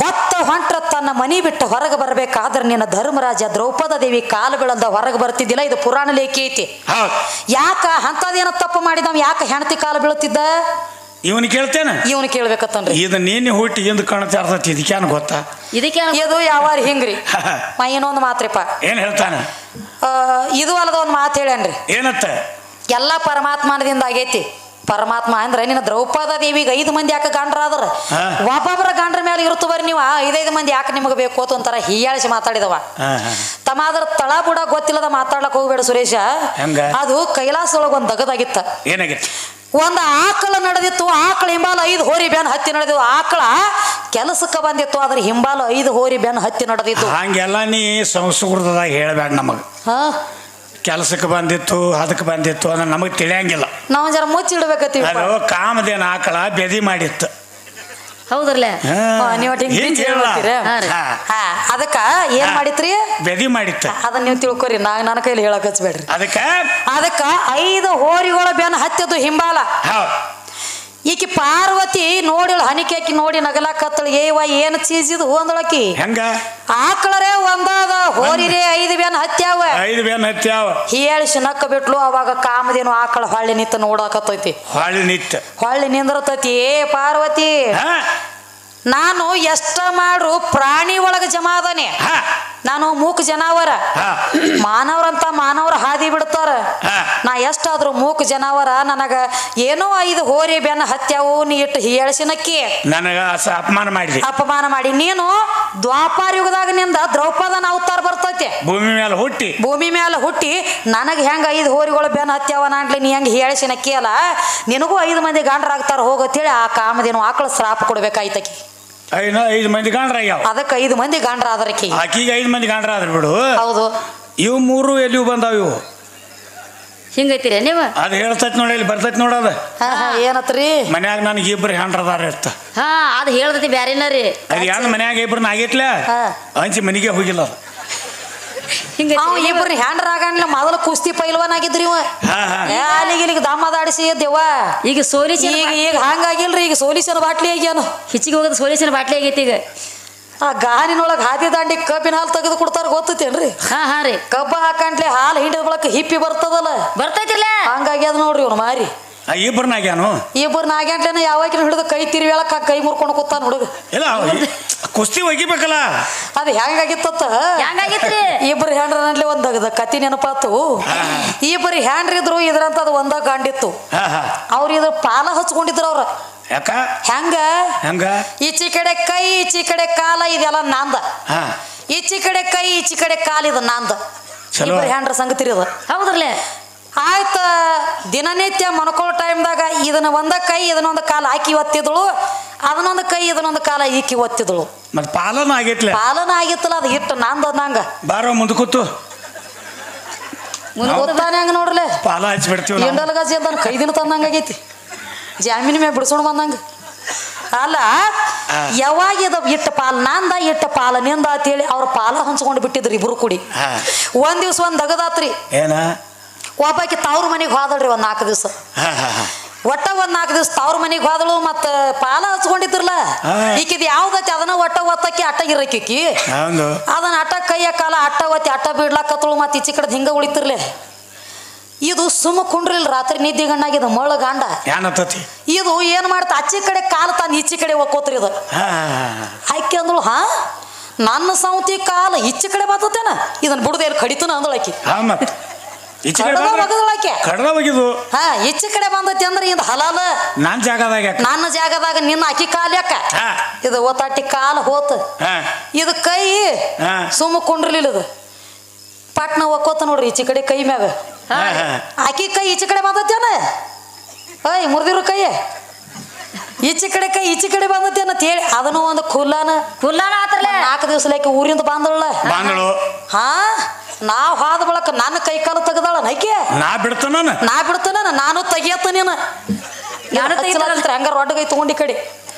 ಹೊತ್ತ ಹೊಂಟ್ರ ತನ್ನ ಮನಿ ಬಿಟ್ಟು ಹೊರಗೆ ಬರ್ಬೇಕಾದ್ರೆ ನಿನ್ನ ಧರ್ಮರಾಜ ದ್ರೌಪದ ದೇವಿ ಕಾಲು ಬೀಳಲ್ದ ಹೊರಗೆ ಬರ್ತಿದ್ದಿಲ್ಲ. ಇದು ಪುರಾಣ ಲೇಖಿ ಐತಿ. ಯಾಕ ಅಂತದೇನ ತಪ್ಪು ಮಾಡಿದವ್ ಯಾಕ ಹೆಣ್ತಿ ಕಾಲು ಬೀಳುತ್ತಿದ್ದ? ಇವನ್ ಕೇಳ್ತೇನ ಇವನ್ ಕೇಳ್ಬೇಕತ್ತನ್ರಿ. ಇದು ನೀನೆ ಹುಟ್ಟಿ ಎಂದು ಕಾಣ್ತಾರ್ತತಿ. ಇದಕ್ಕೇನು ಗೊತ್ತಾ? ಇದು ಯಾವಾರ ಹಿಂಗ್ರಿ. ಇನ್ನೊಂದು ಮಾತ್ರಿಪ್ಪ ಏನ್ ಹೇಳ್ತಾನ? ಇದು ಅಲ್ಲದ ಒಂದು ಮಾತು ಹೇಳ್ಯಾನ್ರಿ. ಏನತ್ತ? ಎಲ್ಲ ಪರಮಾತ್ಮನದಿಂದ ಆಗೈತಿ. ಪರಮಾತ್ಮ ಅಂದ್ರೆ ನಿನ್ನ ದ್ರೌಪದ ದೇವಿಗೆ 5 ಮಂದಿ ಯಾಕೆ ಗಾಂಡ್ರಾದ್ರ ಒಬ್ಬೊಬ್ಬರ ಗಾಂಡ್ರ ಮೇಲೆ ಇರ್ತವರಿ ನೀವು 5 ಮಂದಿ ಯಾಕೆ ನಿಮಗೆ ಬೇಕು ಅಂತ ಒಂಥರ ಹೀಯಾಳಿಸಿ ಮಾತಾಡಿದವ. ತಮ್ಮ ಅದ್ರ ತಳ ಬುಡ ಗೊತ್ತಿಲ್ಲದ ಮಾತಾಡ್ಲಕ್ ಹೋಗ್ಬೇಡ ಸುರೇಶ. ಅದು ಕೈಲಾಸದೊಳಗ ಒಂದ್ ದಗದಾಗಿತ್ತ. ಏನಾಗಿತ್ತು? ಒಂದು ಆಕಳ ನಡೆದಿತ್ತು. ಆಕಳ ಹಿಂಬಾಲ 5 ಹೋರಿ ಬೆನ್ ಹತ್ತಿ ನಡೆದಿತ್ತು. ಆಕಳ ಕೆಲಸಕ್ಕೆ ಬಂದಿತ್ತು, ಅದ್ರ ಹಿಂಬಾಲ 5 ಹೋರಿ ಬೆನ್ ಹತ್ತಿ ನಡೆದಿತ್ತು. ಹಂಗೆಲ್ಲ ನೀ ಸಂಸ್ಕೃತದಾಗ ಹೇಳ್ಬೇಡ ನಮಗ. ಕೆಲಸಕ್ಕೆ ಬಂದಿತ್ತು ಅದಕ್ಕೆ ಬಂದಿತ್ತು ಅಂದ್ರೆ ನಮಗೆ ತಿಳಿಯಂಗಿಲ್ಲ. ನಾವು ಜರ ಮುಚ್ಚಿಡ್ಬೇಕತ್ತೀವಿ. ಅದು ಕಾಮದೇನ ಆಕಳ ಬೆದಿ ಮಾಡಿತ್ತು. ಹೌದ್ರಲ್ಲ ಅದಕ್ಕ ಏನ್ ಮಾಡಿತ್ರಿ? ಬೆದಿ ಮಾಡಿತ್ತು. ಅದನ್ನ ನೀವು ತಿಳ್ಕೊರಿ, ನನ್ನ ಕೈಲಿ ಹೇಳಕ್ ಹಚ್ಬೇಡ್ರಿ. ಅದಕ್ಕ 5 ಹೋರಿಗಳ ಬೆನ್ನ ಹತ್ತಿದ್ದು ಹಿಂಬಾಲ. ಈಕಿ ಪಾರ್ವತಿ ನೋಡಿ ಹನಿಕೆ ಹಾಕಿ ನೋಡಿ ನಗಲಾಕತ್ತಳ. ಏವ ಏನ್ ಚೀಸ್ ಇದು ಅಂದಳಕಿ. ಹೆಂಗ ಆಕಳರೇ ಒಂದಾದ ಹೋರಿರೇ 5 ಬೆನ್ ಹತ್ಯಾವ. 5 ಬೆನ್ ಹತ್ಯಾವ ಹೀಯಾಳಿಸಿ ನಕ್ಕ ಬಿಟ್ಲು. ಅವಾಗ ಕಾಮದೇನು ಆಕಳ ಹೊಳ್ಳಿ ನಿಂತ ನೋಡಾಕತ್ತೈತಿ. ಹೊಳ್ಳಿ ನಿಂದ್ರತೈತಿ. ಏ ಪಾರ್ವತಿ, ನಾನು ಎಷ್ಟ ಮಾಡ್ರು ಪ್ರಾಣಿ ಒಳಗ ಜಮಾದನೆ. ನಾನು ಮೂಕ ಜನಾವರ. ಮಾನವರಂತ ಮಾನವರ ಹಾದಿ ಬಿಡ್ತಾರ. ನಾ ಎಷ್ಟಾದ್ರು ಮೂಕ ಜನಾವರ. ನನಗ ಏನೋ 5 ಹೋರಿ ಬೆನ್ನ ಹತ್ಯಾವು. ನೀ ಇಟ್ಟು ಹೀಯಾಳಿಸಿನಕ್ಕಿ ನನಗ ಅಪಮಾನ ಮಾಡಿ. ನೀನು ದ್ವಾಪಾರ ಯುಗದಾಗ ನಿಂದ ದ್ರೌಪದನ ಅವತಾರ ಬರ್ತೈತೆ. ಭೂಮಿ ಮೇಲೆ ಹುಟ್ಟಿ ನನಗ ಹೆಂಗ 5 ಹೋರಿಗಳು ಬೆನ್ನ ಹತ್ಯಾವ ನಾನ್ಲಿ ನೀ ಹೆಂಗ ಹೀಯಾಳಿಸಿನಕ್ಕಿ ಅಲ್ಲ. ನಿನಗೂ 5 ಮಂದಿ ಗಾಂಡ್ರಾಗ್ತಾರ ಹೋಗತ್ತೇಳಿ ಆ ಕಾಮದೇನು ಆಕಳ ಶ್ರಾಪ ಕೊಡ್ಬೇಕಾಯ್ತಕಿ. 5 ಮಂದಿ ಗಾಂಡ್ರ ಆಗ್ಯಾವ. ಅದಕ್ಕೆ 5 ಮಂದಿ ಗಾಂಡ್ರ ಆದ್ರಕಿ. ಆಕಿಗೆ 5 ಮಂದಿ ಗಾಂಡ್ರ ಆದ್ರ ಬಿಡು. ಹೌದು. ಇವು 3 ಎಲ್ಲಿವು ಬಂದಾವ? ಇವು ಹಿಂಗೈತಿರಿ ನೀವು? ಅದು ಹೇಳ್ತೈತಿ ನೋಡಿ, ಇಲ್ಲಿ ಬರ್ತೈತಿ ನೋಡೋದು. ಏನತ್ರಿ? ಮನ್ಯಾಗ ನನಗೆ 2 ಹೆಂಡ್ರದಾರ ಇರ್ತ. ಅದು ಹೇಳ್ತೈತಿ ಬ್ಯಾರೇನ ರೀ. ಅದು ಯಾರು ಮನ್ಯಾಗ 2 ಆಗೈತ್ಲ ಹಂಚಿ ಮನಿಗೆ ಹೋಗಿಲ್ಲ. ಅದು ಇಬ್ರು ಹ್ಯಾಂಡ್ರ ಆಗಂಡ್ಲ ಮೊದಲು ಕುಸ್ತಿ ಪೈಲ್ವಾನ್ ಆಗಿದ್ರಿ. ಅಲ್ಲಿಗೆ ದಮ್ಮದಾಡಿಸಿ ದೇವ. ಈಗ ಸೋಲಿಸಿ ಈಗ ಹಂಗಾಗಿಲ್ರಿ. ಈಗ ಸೋಲಿಸನ ಬಾಟ್ಲಿ ಆಗ್ಯಾನ. ಹಿಚ್ಚಿಗೆ ಹೋಗೋದು ಸೋಲಿಸನ ಬಾಟ್ಲಿ ಆಗೈತಿ. ಈಗ ಆ ಗಾನಿನೊಳಗೆ ಹಾದಿ ದಾಂಡಿ ಕಬ್ಬಿನ ಹಾಲು ತೆಗೆದು ಕೊಡ್ತಾರ ಗೊತ್ತೈತೇನ್ರಿ? ಹಾ ರೀ. ಕಬ್ಬ ಹಾಕಂಟ್ಲೆ ಹಾಲು ಹಿಂಡಿದ ಬಳಕ ಹಿಪ್ಪಿ ಬರ್ತದಲ್ಲ, ಬರ್ತೈತಿಲ್ಲ. ಹಂಗಾಗಿ ಅದ್ ನೋಡ್ರಿ ಇವ್ನು ಮಾರಿ ಇಬ್ಬರನಾಗ್ಯಾನು. ಇಬ್ಬರು ನಾಗ್ಯಾಂಟ್ಲೆನ ಯಾವಾಗಿನ ಹಿಡಿದು ಕೈ ತಿರುವೇಳಕ ಕೈ ಮುರ್ಕೊಂಡು ಕೂತಾನ ಹುಡುಗ. ಇಲ್ಲ ಕುಸ್ತಿ ಒಗಿಬೇಕಲ್ಲ. ಅದು ಹೆಂಗಾಗಿತ್ತ ಹೆಂಗಾಗಿತ್ರಿ? ಇಬ್ರು ಹ್ಯಾಂಡ್ರನಲ್ಲಿ ಒಂದಾಗ ಕತಿ ನೆನಪಾತು. ಇಬ್ಬರು ಹ್ಯಾಂಡ್ರಿದ್ರು ಇದ್ರಂತ ಅದು ಒಂದಾಗ ಗಂಡಿತ್ತು. ಅವ್ರ ಇದ್ರ ಪಾಲ ಹಚ್ಕೊಂಡಿದ್ರು ಅವ್ರ. ಯಾಕ ಹೆಂಗ ಹೆಂಗ ಈಚಿ ಕಡೆ ಕೈ ಈಚಿ ಕಡೆ ಕಾಲ ಇದೆಲ್ಲ ನಂದ, ಈಚಿ ಕಡೆ ಕೈ ಈಚಿ ಕಡೆ ಕಾಲ ಇದು ನಂದ. ಇಬ್ಬರು ಹ್ಯಾಂಡ್ರ ಸಂಗತಿ ಅದು. ಹೌದ್ರಲ್ಲೇ. ಆಯ್ತ ದಿನನಿತ್ಯ ಮನ್ಕೊಳ್ಳೋ ಟೈಮ್ದಾಗ ಇದನ್ನ ಒಂದ ಕೈ ಇದನ್ನೊಂದು ಕಾಲ ಹಾಕಿ ಒತ್ತಿದಳು, ಅದನ್ನೊಂದು ಕೈ ಇದನ್ನೊಂದು ಕಾಲ ಈಕಿ ಒತ್ತಿದಳು. ಮತ್ ಪಾಲನ ಆಗೈತ್ಲೆ. ಪಾಲನ ಆಗಿತ್ತಲ್ಲ ಅದು ಇಟ್ಟು ನಂದ ನಂಗ ಬಾರೋ ಮುಂದೆ ಕೂತು ಮುಂದಾನೆ ಹಂಗ ನೋಡ್ಲೆ ಪಾಲ ಹಚ್ಚಿಬಿಡ್ತೀವಿ. ಎಂಡಲ್ಗಾಜಿ ಅಂತ ಕೈ ದಿನ ತಂದಂಗೈತಿ, ಜಾಮೀನ್ ಮೇಲೆ ಬಿಡಿಸೋಣ ಬಂದಂಗ. ಅಲ್ಲ ಯಾವಾಗ ಇದು ಇಟ್ಟ ಪಾಲ ನಂದ ಇಟ್ಟ ಪಾಲ ನಿಂದ ಅಂತೇಳಿ ಅವ್ರ ಪಾಲ ಹಂಚ್ಕೊಂಡು ಬಿಟ್ಟಿದ್ರು ಇಬ್ರು ಕೂಡಿ. ಒಂದ್ ದಿವ್ಸ ಒಂದ್ ದಗದಾತ್ರಿ. ಏನ ಒಬ್ಬಾಕಿ ತವ್ರ ಮನೆಗೆ ಹೋದಳ್ರಿ ಒಂದ್ 4 ದಿವ್ಸ. ಒಟ್ಟ ಒಂದ್ 4 ದಿವ್ಸ ತವ್ರ ಮನೆಗೆ ಹೋದಳು. ಮತ್ತ ಪಾಲ ಹಚ್ಕೊಂಡಿದ್ರಲ್ಲ ಈಕಿದ್ ಯಾವ್ದೈತಿ ಅದನ್ನ ಒಟ್ಟ ಒತ್ತಕ್ಕಿ ಅಟ್ಟ ಇರಕ್ಕಿ ಅದನ್ನ ಅಟ್ಟ ಕೈಯ ಕಾಲ ಅಟ್ಟ ಒತ್ತಿ ಅಟ್ಟ ಬಿಡ್ಲಾಕತ್ತಳು. ಮತ್ತ ಈಚಿ ಕಡೆ ಹಿಂಗ ಉಳಿತಿರ್ಲೆ. ಇದು ಸುಮ್ಮ ಕುಂಡ್ರಿಲ್ ರಾತ್ರಿ ನಿದ್ದೆ ಗಣ್ಣಾಗಿದ ಮಳ ಗಾಂಡ ಇದು ಏನ್ ಮಾಡ್ತ ಅಚ್ಚಿ ಕಡೆ ಕಾಲ ತಂದು ಈಚಿ ಕಡೆ ಒಕ್ಕೋತ್ರಿ ಇದು. ಆಯ್ಕೆ ಅಂದಳು ನನ್ನ ಸೌತಿ ಕಾಲ ಈಚಿ ಕಡೆ ಬರ್ತೇನ ಇದನ್ನ ಬಿಡುದ ಎಲ್ಲಿ ಕಡಿತನ ಅಂದಳಾಕಿ. ಈಚಿ ಕಡೆ ಬಂದೈತಿ ಅಂದ್ರೆ ಇದು ಹಲಾಲ ನನ್ನ ಜಾಗದಾಗ ನಿನ್ನ ಅಕ್ಕಿ ಕಾಲ ಯಾಕ ಇದು ಒತ್ತಟ್ಟಿ ಕಾಲ ಹೋತ ಇದು ಕೈ ಸುಮ್ಮ ಕುಂಡ್ರಿಲಿಲ್ಲ. ಇದು ಪಟ್ನ ಒಕ್ಕೋತ ನೋಡ್ರಿ ಈಚಿ ಕಡೆ ಕೈ ಮ್ಯಾಗ ಆಕಿ ಕೈ ಈಚಿ ಕಡೆ ಬಂದೈತೇನ ಓಯ್ ಮುರಿದಿರು ಕೈ ಈಚಿ ಕಡೆ ಕೈ ಈಚಿ ಕಡೆ ಬಂದೈತೇನ ಅಂತ ಹೇಳಿ ಅದನ್ನು ಒಂದು ಕುಲ್ಲಾನ ಆತ್ರಲ್ಲ. 4 ದಿವ್ಸಲೇಕಿ ಊರಿಂದ ಬಂದಳ. ನಾವ್ ಹಾದ ಬಳಕ ನನ್ನ ಕೈ ಕಾಲು ತೆಗದಾಳ ನೈಕೆ ನಾ ಬಿಡ್ತಾನ ನಾನು ತೆಗಿಯತ್ತ ನೀನು ಹಂಗಾರ ರೊಡ್ಡ ಕೈ ತಗೊಂಡಿ ಕಡೆ.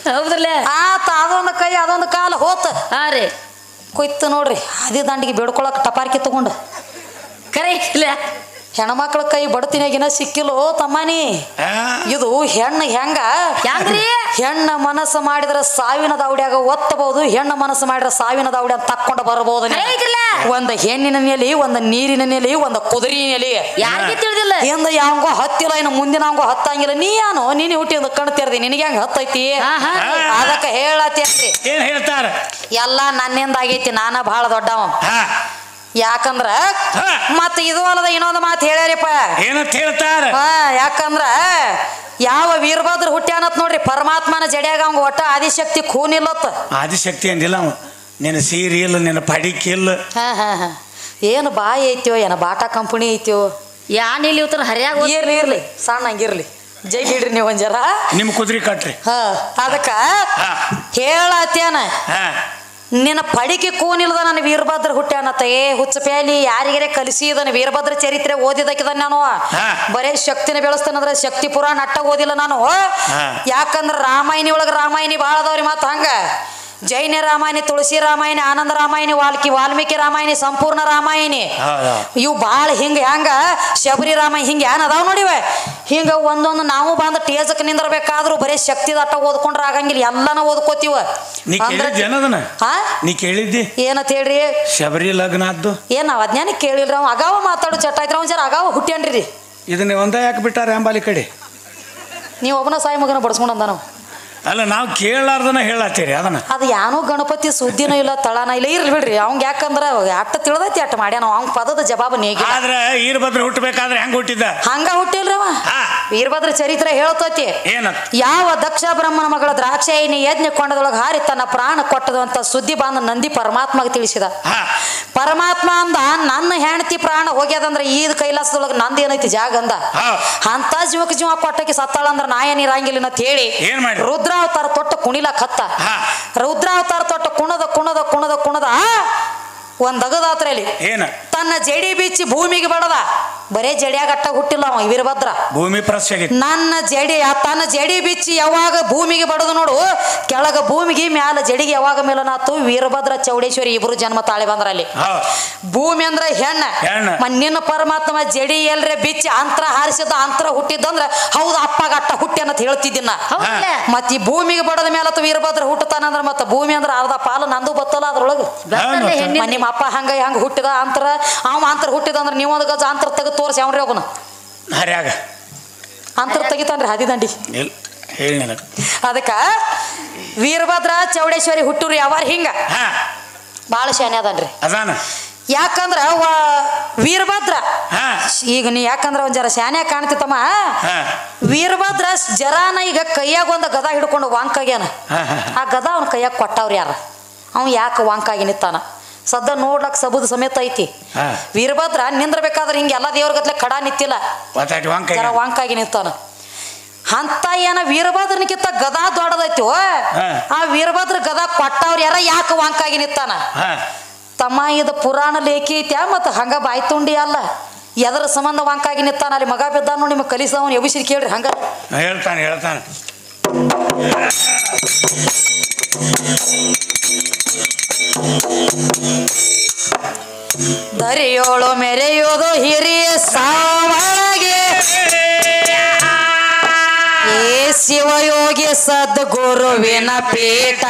ಹೌದಲ್ಲ ಆತ ಅದೊಂದು ಕೈ ಅದೊಂದು ಕಾಲ ಹೋತ ಕೊಯ್ತು ನೋಡ್ರಿ. ಅದೇ ದಾಂಡಿಗೆ ಬೇಡ್ಕೊಳಕ್ ಟಪಾರ್ಕಿ ತಗೊಂಡು ಕರೆ ಇಲ್ಲ. ಹೆಣ್ಮಕ್ಳ ಕೈ ಬಡತಿನಾಗಿನ ಸಿಕ್ಕಿಲ್ಲೋ ತಮ್ಮನಿ. ಇದು ಹೆಂಗ ಹೆಣ್ಣ ಮನಸ್ಸು ಮಾಡಿದ್ರೆ ಸಾವಿನ ದೌಡ್ಯಾಗ ಒತ್ತಬಹುದು, ಹೆಣ್ಣ ಮನಸ್ಸು ಮಾಡಿದ್ರೆ ಸಾವಿನ ದೌಡ್ಯಾಗ ತಕ್ಕೊಂಡು ಬರಬಹುದು. ಒಂದ ಹೆಣ್ಣಿನ ನೆಲೆ, ಒಂದ ನೀರಿನ ನೆಲೆ, ಒಂದ ಕುದುರೆ ನೆಲೆ ಯಾರಿಗೆ ತಿಳಿದಿಲ್ಲ. ಎಂದ ಯಾವಂಗೋ ಹತ್ತಿಲ್ಲ, ಇನ್ನು ಮುಂದಿನ ಹಂಗೋ ಹತ್ತಂಗಿಲ್ಲ. ನೀ ಯಾನು ನೀನು ಹುಟ್ಟಿ ಒಂದು ಕಣ್ ತೆರ್ದಿ ನಿನಗೆ ಹೆಂಗ ಹತ್ತೈತಿ ಅದಕ್ಕ ಹೇಳತ್ತೇನ್ರಿ. ಏನ್ ಹೇಳ್ತಾರ ಎಲ್ಲ ನನ್ನಿಂದ ಆಗೈತಿ, ನಾನ ಬಹಳ ದೊಡ್ಡವ. ಯಾಕಂದ್ರ ಮತ್ತ ಇದು ಅಲ್ಲದ ಇನ್ನೊಂದು ಮಾತು ಹೇಳ್ಯಾರಿಪ್ಪ. ಏನಂತ ಹೇಳ್ತಾರ? ಯಾಕಂದ್ರ ಯಾವ ವೀರಭದ್ರ ಹುಟ್ಟ್ಯಾನತ್ ನೋಡ್ರಿ ಪರಮಾತ್ಮನ ಜಡ್ಯಾಗ ಅವಂಗ ಒಟ್ಟ ಆದಿಶಕ್ತಿ ಖೂನಿಲ್ಲತ್ತ. ಆದಿಶಕ್ತಿ ಅಂದಿಲ್ಲ ಅವ. ನಿನ್ನ ಸೀರೆ ಇಲ್ಲ, ನಿನ್ನ ಪಡಿಕೆ ಇಲ್ಲ. ಏನು ಬಾಯಿ ಐತ್ಯೋ ಏನ ಬಾಟಾ ಕಂಪನಿ ಐತ್ಯೋ ಯಾನಿಲ್ಲಿ ಉತ್ತರ ಹರಿಯಾಗ ಇರ್ಲಿ ಸಣ್ಣ ಹಂಗಿರ್ಲಿ. ಜೈ ಬಿಡ್ರಿ ನೀವು ಒಂದ್ ಜರ ನಿಮ್ ಕುದುರೆ ಕಟ್ರಿ. ಅದಕ್ಕ ಹೇಳತ್ತೇನ ನಿನ್ನ ಪಡಿಕೆ ಕೂನಿಲ್ದ ನನ್ನ ವೀರಭದ್ರ ಹುಟ್ಟ್ಯಾನತ್ತ. ಹುಚ್ಚ ಪ್ಯಾಲಿ ಯಾರಿಗರೆ ಕಲಿಸಿದನ ವೀರಭದ್ರ ಚರಿತ್ರೆ ಓದಿದಕ್ಕಿದ ನಾನು. ಬರೇ ಶಕ್ತಿನ ಬೆಳೆಸ್ತಾನಂದ್ರೆ ಶಕ್ತಿ ಪುರಾಣ ಅಟ್ಟ ಓದಿಲ್ಲ ನಾನು. ಯಾಕಂದ್ರ ರಾಮಾಯಣಿ ಒಳಗ ರಾಮಾಯಣಿ ಬಾಳ ಅದಾವ್ರಿ. ಮತ್ತ ಹಂಗ ಜೈನ ರಾಮಾಯಣಿ, ತುಳಸಿ ರಾಮಾಯಣಿ, ಆನಂದ ರಾಮಾಯಣಿ, ವಾಲ್ಮೀಕಿ ರಾಮಾಯಣಿ, ಸಂಪೂರ್ಣ ರಾಮಾಯಣಿ ಇವು ಬಾಳ ಹೆಂಗ ಶಬರಿ ರಾಮಾಯಣಿ ಹಿಂಗ ಏನ್ ಅದಾವ್ ನೋಡಿವ. ಹಿಂಗ ಒಂದೊಂದು ನಾವು ಬಂದ ಟೇಜಕ್ ನಿಂದ್ರಬೇಕಾದ್ರೂ ಬರೀ ಶಕ್ತಿದ ಅಟ್ಟ ಓದ್ಕೊಂಡ್ರ ಆಗಂಗಿಲ್ಲ, ಎಲ್ಲಾನ ಓದ್ಕೋತೀವ. ನೀ ಕೇಳಿದ್ದಿ ಏನಂತ ಹೇಳ್ರಿ ಶಬರಿ ಲಗ್ನದ್ದು? ಏನ್ ನಾವ್ ಅದ್ಞಾನ ಕೇಳಿಲ್ರಿ. ಅವ್ ಅಗಾವ ಮಾತಾಡು ಚಟ ಆಯ್ತು. ಅವ್ ಜರ ಅಗಾವ ಹುಟ್ಟ್ಯಾನ್ರಿ. ಇದನ್ನ ಒಂದ ಯಾಕೆ ಬಿಟ್ಟಾರ ಅಂಬಾಲಿ ಕಡೆ? ನೀವ್ ಒಬ್ಬನ ಸಾಯಿ ಮಗನ ಬಡ್ಸ್ಕೊಂಡ ನಾವು ಅಲ್ಲ, ನಾವು ಕೇಳಾರ್ದನ ಹೇಳತ್ತೀರಿ ಅದನ್ನ. ಅದು ಯಾನೋ ಗಣಪತಿ ಸುದ್ದಿನ ಇಲ್ಲ, ತಳನ ಇಲ್ಲ. ಇರ್ಲಿ ಬಿಡ್ರಿ ಅವಂಗ. ಯಾಕಂದ್ರ ಅಟ್ಟ ತಿಳಿದೈತಿ ಅಟ್ಟ ಮಾಡ್ಯಾನ. ಅವ್ನ ಪದದ ಜವಾಬು ನೇಗಿ. ಆದ್ರೆ ವೀರಭದ್ರ ಹುಟ್ಟಬೇಕಾದ್ರೆ ಹೆಂಗ ಹುಟ್ಟಿದ್ದ? ಹಂಗ ಹುಟ್ಟಿಲ್ರಿ ಅವ. ವೀರಭದ್ರ ಚರಿತ್ರೆ ಹೇಳ್ತೈತಿ. ಏನ? ಯಾವ ದಕ್ಷ ಬ್ರಹ್ಮನ ಮಗಳ ದ್ರಾಕ್ಷಾಯಿನಿ ಯಜ್ಞ ಕೊಂಡದೊಳಗ ಹಾರಿ ತನ್ನ ಪ್ರಾಣ ಕೊಟ್ಟದಂತ ಸುದ್ದಿ ಬಂದ ನಂದಿ ಪರಮಾತ್ಮಗೆ ತಿಳಿಸಿದ. ಪರಮಾತ್ಮ ಅಂದ ನನ್ನ ಹೆಂಡತಿ ಪ್ರಾಣ ಹೋಗ್ಯದಂದ್ರ ಈ ಕೈಲಾಸದೊಳಗ ನಂದು ಏನೈತಿ ಜಾಗ ಅಂದ. ಅಂತ ಜೀವಕ್ಕೆ ಜೀವ ಕೊಟ್ಟಕ್ಕೆ ಸತ್ತಾಳಂದ್ರ ನಾ ಏನಿರಂಗಿಲ್ಲ ಅಂತ ಹೇಳಿ ರುದ್ರಾವತಾರ ತೊಟ್ಟ ಕುಣಿಲಕ್ ಹತ್ತ. ರುದ್ರಾವತಾರ ತೊಟ್ಟ ಕುಣದ ಒಂದ್ ಅಗದಾತ್ರಲ್ಲಿ ತನ್ನ ಜಡಿ ಬಿಚ್ಚಿ ಭೂಮಿಗೆ ಬಡದ ಬರೇ ಜಡಿಯಾಗಟ್ಟ ಹುಟ್ಟಿಲ್ಲ ಅವ ವೀರಭದ್ರ. ಭೂಮಿ ಪ್ರಶ್ನೆ ಆಗೈತಿ. ನನ್ನ ಜಡಿ ತನ್ನ ಜಡಿ ಬಿಚ್ಚಿ ಯಾವಾಗ ಭೂಮಿಗೆ ಬಡದು ನೋಡು, ಕೆಳಗ ಭೂಮಿಗೆ ಮ್ಯಾಲ ಜಡಿಗೆ ಯಾವಾಗ ಮೇಲನಾತು ವೀರಭದ್ರ ಚೌಡೇಶ್ವರಿ ಇಬ್ರು ಜನ್ಮ ತಾಳೆ ಬಂದ್ರ ಅಲ್ಲಿ. ಭೂಮಿ ಅಂದ್ರ ಹೆಣ್ಣ, ನಿನ್ನ ಪರಮಾತ್ಮ ಜಡಿ ಎಲ್ರೆ ಬಿಚ್ಚಿ ಅಂತರ ಹಾರಿಸಿದ ಅಂತರ ಹುಟ್ಟಿದ್ದಂದ್ರ ಹೌದು ಅಪ್ಪಗಟ್ಟ ಹುಟ್ಟಿ ಅನ್ನತ್ ಹೇಳ್ತಿದ್ದಿನ. ಮತ್ ಈ ಭೂಮಿಗೆ ಬಡದ ಮೇಲತ್ತು ವೀರಭದ್ರ ಹುಟ್ಟತಾನಂದ್ರ ಮತ್ತ ಭೂಮಿ ಅಂದ್ರ ಅರ್ಧ ಪಾಲು ನಂದು ಬತ್ತಲ್ಲ ಅದ್ರೊಳಗ. ನಿಮ್ಮ ಅಪ್ಪ ಹಂಗ ಹಂಗ ಹುಟ್ಟಿದ ಅಂತರ ಅವ ಅಂತರ ಹುಟ್ಟಿದಂದ್ರ ನೀವು ಒಂದು ಗಜ ಅಂತರ ತೆಗೆದು ತೋರಿಸಿ ಅವ್ರಿ ಹೋಗೋಣ ಹರ್ಯಾಗ ಅಂತರ ತೆಗಿತಾನ್ರಿ ಹಾದಿದಂಡಿ. ಹೇಳಿ ನನಗೆ ಅದಕ್ಕ ವೀರಭದ್ರ ಚೌಡೇಶ್ವರಿ ಹುಟ್ಟೂರಿ ಯಾವಾರ ಹಿಂಗ ಬಾಳ ಶಾನೆ ಅದನ್ರಿ. ಅದಾನ ಯಾಕಂದ್ರ ವೀರಭದ್ರ ಈಗ ನೀ ಯಾಕಂದ್ರ ಒಂದ್ ಜರ ಶಾನೆ ಕಾಣ್ತಿತ್ತಮ್ಮ. ವೀರಭದ್ರ ಜರಾನ ಈಗ ಕೈಯಾಗ ಒಂದ ಗದ ಹಿಡ್ಕೊಂಡು ವಾಂಕಾಗ್ಯಾನ. ಆ ಗದ ಅವನ ಕೈಯಾಗ ಕೊಟ್ಟವ್ರ ಯಾರ, ಅವ್ ಯಾಕೆ ವಾಂಕಾಗಿ ನಿತ್ತಾನ ಸದ್ದ ನೋಡ್ಲಕ್ ಸಬುದ ಸಮೇತ ಐತಿ. ವೀರಭದ್ರ ನಿಂದ್ರಬೇಕಾದ್ರೆ ಹಿಂಗೆ ಎಲ್ಲಾ ದೇವ್ರ ಗತ್ಲೆ ಕಡ ನಿತ್ತಿಲ್ಲ, ಜರ ವಾಂಕಾಗಿ ನಿಂತಾನ. ಅಂತ ಏನ ವೀರಭದ್ರನಿಗಿಂತ ಗದಾ ದೊಡ್ಡದೈತಿ. ಆ ವೀರಭದ್ರ ಗದಾ ಕೊಟ್ಟವ್ರ ಯಾರ ಯಾಕೆ ವಾಂಕಾಗಿ ನಿತ್ತಾನ ತಮ್ಮ. ಇದು ಪುರಾಣ ಲೇಖಿ ಐತ್ಯಾ ಮತ್ತ ಹಂಗ ಬಾಯ್ ತುಂಡಿ ಅಲ್ಲ, ಎದರ ಸಂಬಂಧ ವಾಂಕಾಗಿ ನಿತ್ತಾನ. ಅಲ್ಲಿ ಮಗ ಬಿದ್ದಾನು ನಿಮ್ಗೆ ಕಲಿಸವನ್ ಎಬಿಸಿರಿ ಕೇಳ್ರಿ ಹಂಗ ಹೇಳ್ತಾನೆ ಹೇಳ್ತಾನೆ. ದರಿಯೋಳು ಮೆರೆಯೋದು ಹಿರಿಯ ಸಾವಳಗೆ, ಏ ಶಿವಯೋಗಿ ಸದ್ಗುರುವಿನ ಪೀಠ.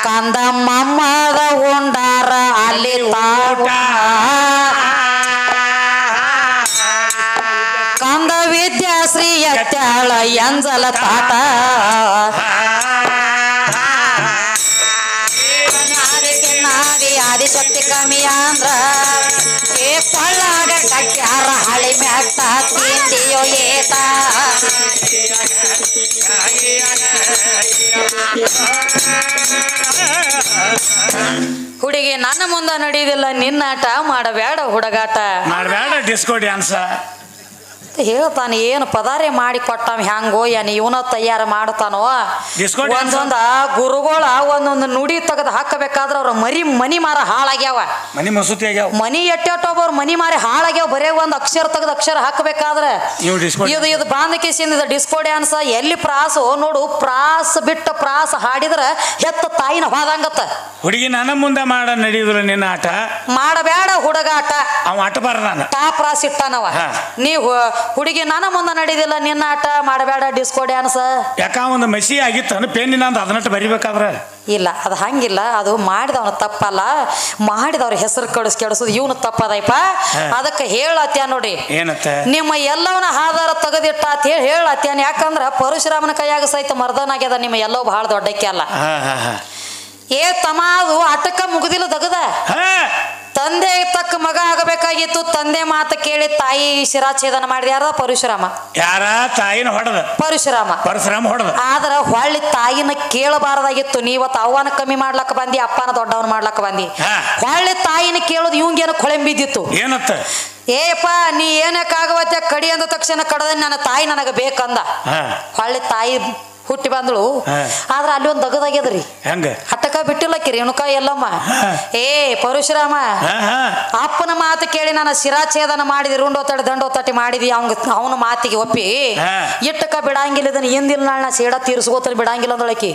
ಕಂದ ಮಮ್ಮದ ಉಂಡಾರ ಅಲ್ಲಿ ತಾಟ, ಕಂದ ವಿದ್ಯಾಶ್ರೀ ಎತ್ತಾಳ ಎಂಜಲ ತಾಟ. ಆದಿಶಕ್ತಿ ಕಮ್ಮಿ ಅಂದ್ರ ಏ ಕೊಳ್ಳಾಗ ಕಟ್ಟ್ಯಾರ ಹಳಿ ಮ್ಯಾಟ ತಿಂಡಿಯೋ ಏತ. ಹುಡುಗಿ ನನ್ನ ಮುಂದ ನಡೆಯುದಿಲ್ಲ ನಿನ್ನಾಟ, ಮಾಡಬೇಡ ಹುಡುಗಾಟ, ಮಾಡಬೇಡ ಡಿಸ್ಕೋ ಡ್ಯಾನ್ಸ ಹೇಳ್ತಾನೆ. ಏನು ಪದಾರೆ ಮಾಡಿ ಕೊಟ್ಟಾವ ಹೆಂಗೋ ಏನ್ ಇವನ ತಯಾರ ಮಾಡ್ತಾನೋ. ಒಂದೊಂದ ಗುರುಗಳ ಒಂದೊಂದು ನುಡಿ ತೆಗೆದು ಹಾಕಬೇಕಾದ್ರ ಅವ್ರ ಮನಿ ಮಾರ ಹಾಳಾಗ್ಯಾವ, ಮನಿ ಮಸೂತಿ ಆಗ್ಯಾವ. ಮನಿ ಎಟ್ಟೆಟ್ಟೊಬ್ಬರು ಮನಿ ಮಾರಿ ಹಾಳಾಗ್ಯಾವ. ಬರೇ ಒಂದ್ ಅಕ್ಷರ ತೆಗೆದು ಅಕ್ಷರ ಹಾಕಬೇಕಾದ್ರೆ ಇದು ಬಾಂಧಕೇಸಿಂದ ಡಿಸ್ಕೋ ಡ್ಯಾನ್ಸ್ ಎಲ್ಲಿ ಪ್ರಾಸು ನೋಡು. ಪ್ರಾಸ ಬಿಟ್ಟ ಪ್ರಾಸ ಹಾಡಿದ್ರ ಹೆತ್ತ ತಾಯಿನ ಹೋದಂಗತ್ತ. ಹುಡುಗಿ ನನ್ನ ಮುಂದೆ ಮಾಡ ನಡೆಯುದಿಲ್ಲ ನಿನ್ನ ಆಟ, ಮಾಡಬೇಡ ಹುಡುಗಾಟ. ಅವ ಆಟ ಬಾರ ತಾ ಪ್ರಾಸ ಇಟ್ಟಾನವ. ನೀವು ಹುಡುಗಿ ನನ್ನ ಮುಂದೆ ನಡೆದಿಲ್ಲ ನಿನ್ನ ಆಟ, ಮಾಡಬೇಡ ಡಿಸ್ಕೋ ಡ್ಯಾನ್ಸ್. ಯಾಕ ಒಂದು ಮಸಿ ಆಗಿತ್ತು ಪೇನಿನ ಅಂತ ಅದನ್ನಟ್ಟು ಬರಿಬೇಕಾದ್ರ ಇಲ್ಲ ಅದು ಹಂಗಿಲ್ಲ. ಅದು ಮಾಡಿದವನ ತಪ್ಪಲ್ಲ, ಮಾಡಿದವ್ರ ಹೆಸರು ಕೆಡಿಸೋದು ಇವನು ತಪ್ಪದೈಪ. ಅದಕ್ಕೆ ಹೇಳತ್ಯ ನೋಡಿ ಏನತ್ತ ನಿಮ್ಮ ಎಲ್ಲವನ್ನ ಆಧಾರ ತೆಗೆದಿಟ್ಟ ಅಂತ ಹೇಳಿ ಹೇಳತ್ಯಾನ. ಯಾಕಂದ್ರ ಪರಶುರಾಮನ ಕೈಯಾಗ ಸಹಿತ ಮರ್ದನಾಗ್ಯದ ನಿಮ್ಮ ಎಲ್ಲೋ ಬಹಳ ದೊಡ್ಡಕ್ಕೆ ಅಲ್ಲ. ಏ ತಮ್ಮ ಅದು ಅಟಕ ಮುಗುದಿಲ್ಲ ದಗದ. ತಂದೆ ತಕ್ಕ ಮಗ ಆಗಬೇಕಾಗಿತ್ತು, ತಂದೆ ಮಾತು ಕೇಳಿ ತಾಯಿ ಶಿರಾಚ್ಛೇದನ ಮಾಡಿದ ಯಾರ ಪರಶುರಾಮ. ಯಾರ ತಾಯಿನ ಹೊಡೆದ ಪರಶುರಾಮ ಹೊಡೆದ. ಆದ್ರ ಹೊಳ್ಳಿ ತಾಯಿನ ಕೇಳಬಾರದಾಗಿತ್ತು. ನೀವತ್ತು ಅವ್ವನ ಕಮ್ಮಿ ಮಾಡ್ಲಕ್ಕ ಬಂದಿ, ಅಪ್ಪನ ದೊಡ್ಡವನ್ ಮಾಡ್ಲಕ್ಕ ಬಂದಿ. ಹೊಳ್ಳಿ ತಾಯಿನ ಕೇಳೋದು ಇವಂಗೇನು ಕೊಳೆಂಬಿದ್ದಿತ್ತು. ಏನತ್ತ ಏಪ್ಪ ನೀ ಏನಕ್ಕಾಗವತ್ತೆ ಕಡಿ ಅಂದ ತಕ್ಷಣ ಕಡದ ನನ್ನ ತಾಯಿ ನನಗ ಬೇಕಂದ. ಹೊಳ್ಳಿ ತಾಯಿ ಹುಟ್ಟಿ ಬಂದಳು. ಆದ್ರ ಅಲ್ಲಿ ಒಂದ್ ದಗದಾಗ್ಯದ್ರಿ, ಹೆಂಗ ಹಟ್ಟಕ ಬಿಟ್ಟಿಲ್ಲಕ್ಕಿ ರೇಣುಕಾ ಎಲ್ಲಮ್ಮ. ಏ ಪರಶುರಾಮ, ಅಪ್ಪನ ಮಾತು ಕೇಳಿ ನಾನು ಶಿರಾಚ್ಛೇದನ ಮಾಡಿದಿ, ರುಂಡೋತಡಿ ದಂಡೋತಟಿ ಮಾಡಿದಿ. ಅವನ ಮಾತಿಗೆ ಒಪ್ಪಿ ಇಟ್ಟಕ ಬಿಡಂಗಿಲ್ಲ, ಇದನ್ನ ಹಿಂದಿಲ್ ನಾಳ ಸೇಡ ತೀರ್ಸ್ಕೋತ ಬಿಡಂಗಿಲ್ಲ ಅಂದಳಕಿ.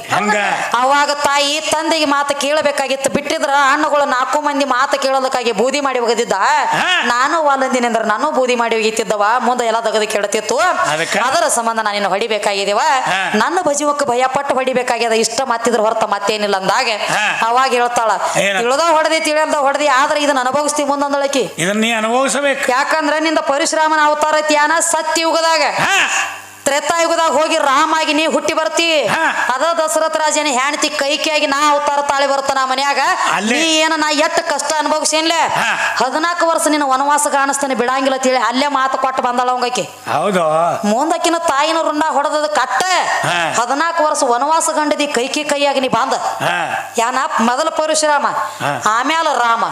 ಅವಾಗ ತಾಯಿ ತಂದೆಗೆ ಮಾತು ಕೇಳಬೇಕಾಗಿತ್ತು. ಬಿಟ್ಟಿದ್ರ ಹಣ್ಣುಗಳು 4 ಮಂದಿ ಮಾತು ಕೇಳೋದಕ್ಕಾಗಿ ಬೂದಿ ಮಾಡಿ ಹೋಗದಿದ್ದ. ನಾನು ವಾಲಂದಿನಿ ಅಂದ್ರೆ ನಾನು ಬೂದಿ ಮಾಡಿ ಹೋಗಿತ್ತಿದ್ದವ. ಮುಂದೆ ಎಲ್ಲ ದಗದ ಕೇಳ್ತಿತ್ತು. ಅದರ ಸಂಬಂಧ ನಾನು ಹೊಡಿಬೇಕಾಗಿದ್ದೇವ. ನನ್ನ ಭಜೀವಕ್ಕೆ ಭಯಪಟ್ಟು ಹೊಡಿಬೇಕಾಗ್ಯದ. ಇಷ್ಟ ಮತ್ತಿದ್ರ ಹೊರತ ಮತ್ತೇನಿಲ್ಲ ಅಂದಾಗ ಅವಾಗ ಹೇಳ್ತಾಳ, ತಿಳಿದ ಹೊಡೆದಿ ತಿಳಿಯಲ್ದ ಹೊಡೆದಿ, ಆದ್ರೆ ಇದನ್ನ ಅನುಭವಿಸ್ತಿ ಮುಂದೊಂದಳಕಿ. ಇದನ್ನ ನೀ ಅನುಭವಿಸಬೇಕು. ಯಾಕಂದ್ರ ನಿಂದ ಪರಶುರಾಮನ ಅವತಾರ ತ್ಯಾನ ಸತ್ಯಯುಗದಾಗ. ತ್ರೇತಾಯುಗದಾಗ ಹೋಗಿ ರಾಮಾಗಿ ನೀ ಹುಟ್ಟಿ ಬರ್ತಿ. ಅದ ದಶರಥ ರಾಜನ ಹೆಂಡತಿ ಕೈಕಿಯಾಗಿ ನಾ ಅವತಾರ ತಾಳಿ ಬರ್ತಾನ ಮನ್ಯಾಗ. ನೀ ಏನ ನಾ ಎಟ್ಟು ಕಷ್ಟ ಅನುಭವಿಸೇನ್ಲೆ. 14 ವರ್ಷ ನಿನ್ನ ವನವಾಸ ಕಾಣಿಸ್ತಾನೆ ಬಿಡಂಗಿಲ್ಲ ತಿಳಿ ಅಲ್ಲೇ ಮಾತು ಕೊಟ್ಟು ಬಂದಳ ಅವಂಗಕಿ. ಹೌದು ಮುಂದಕ್ಕಿನ ತಾಯಿನ ರುಂಡ ಹೊಡೆದ ಕಟ್ಟ 14 ವರ್ಷ ವನವಾಸ ಗಂಡದಿ ಕೈಯಾಗಿ ನೀ ಬಂದ. ಯಾನ ಮೊದಲ ಪರಶುರಾಮ ಆಮ್ಯಾಲ ರಾಮ.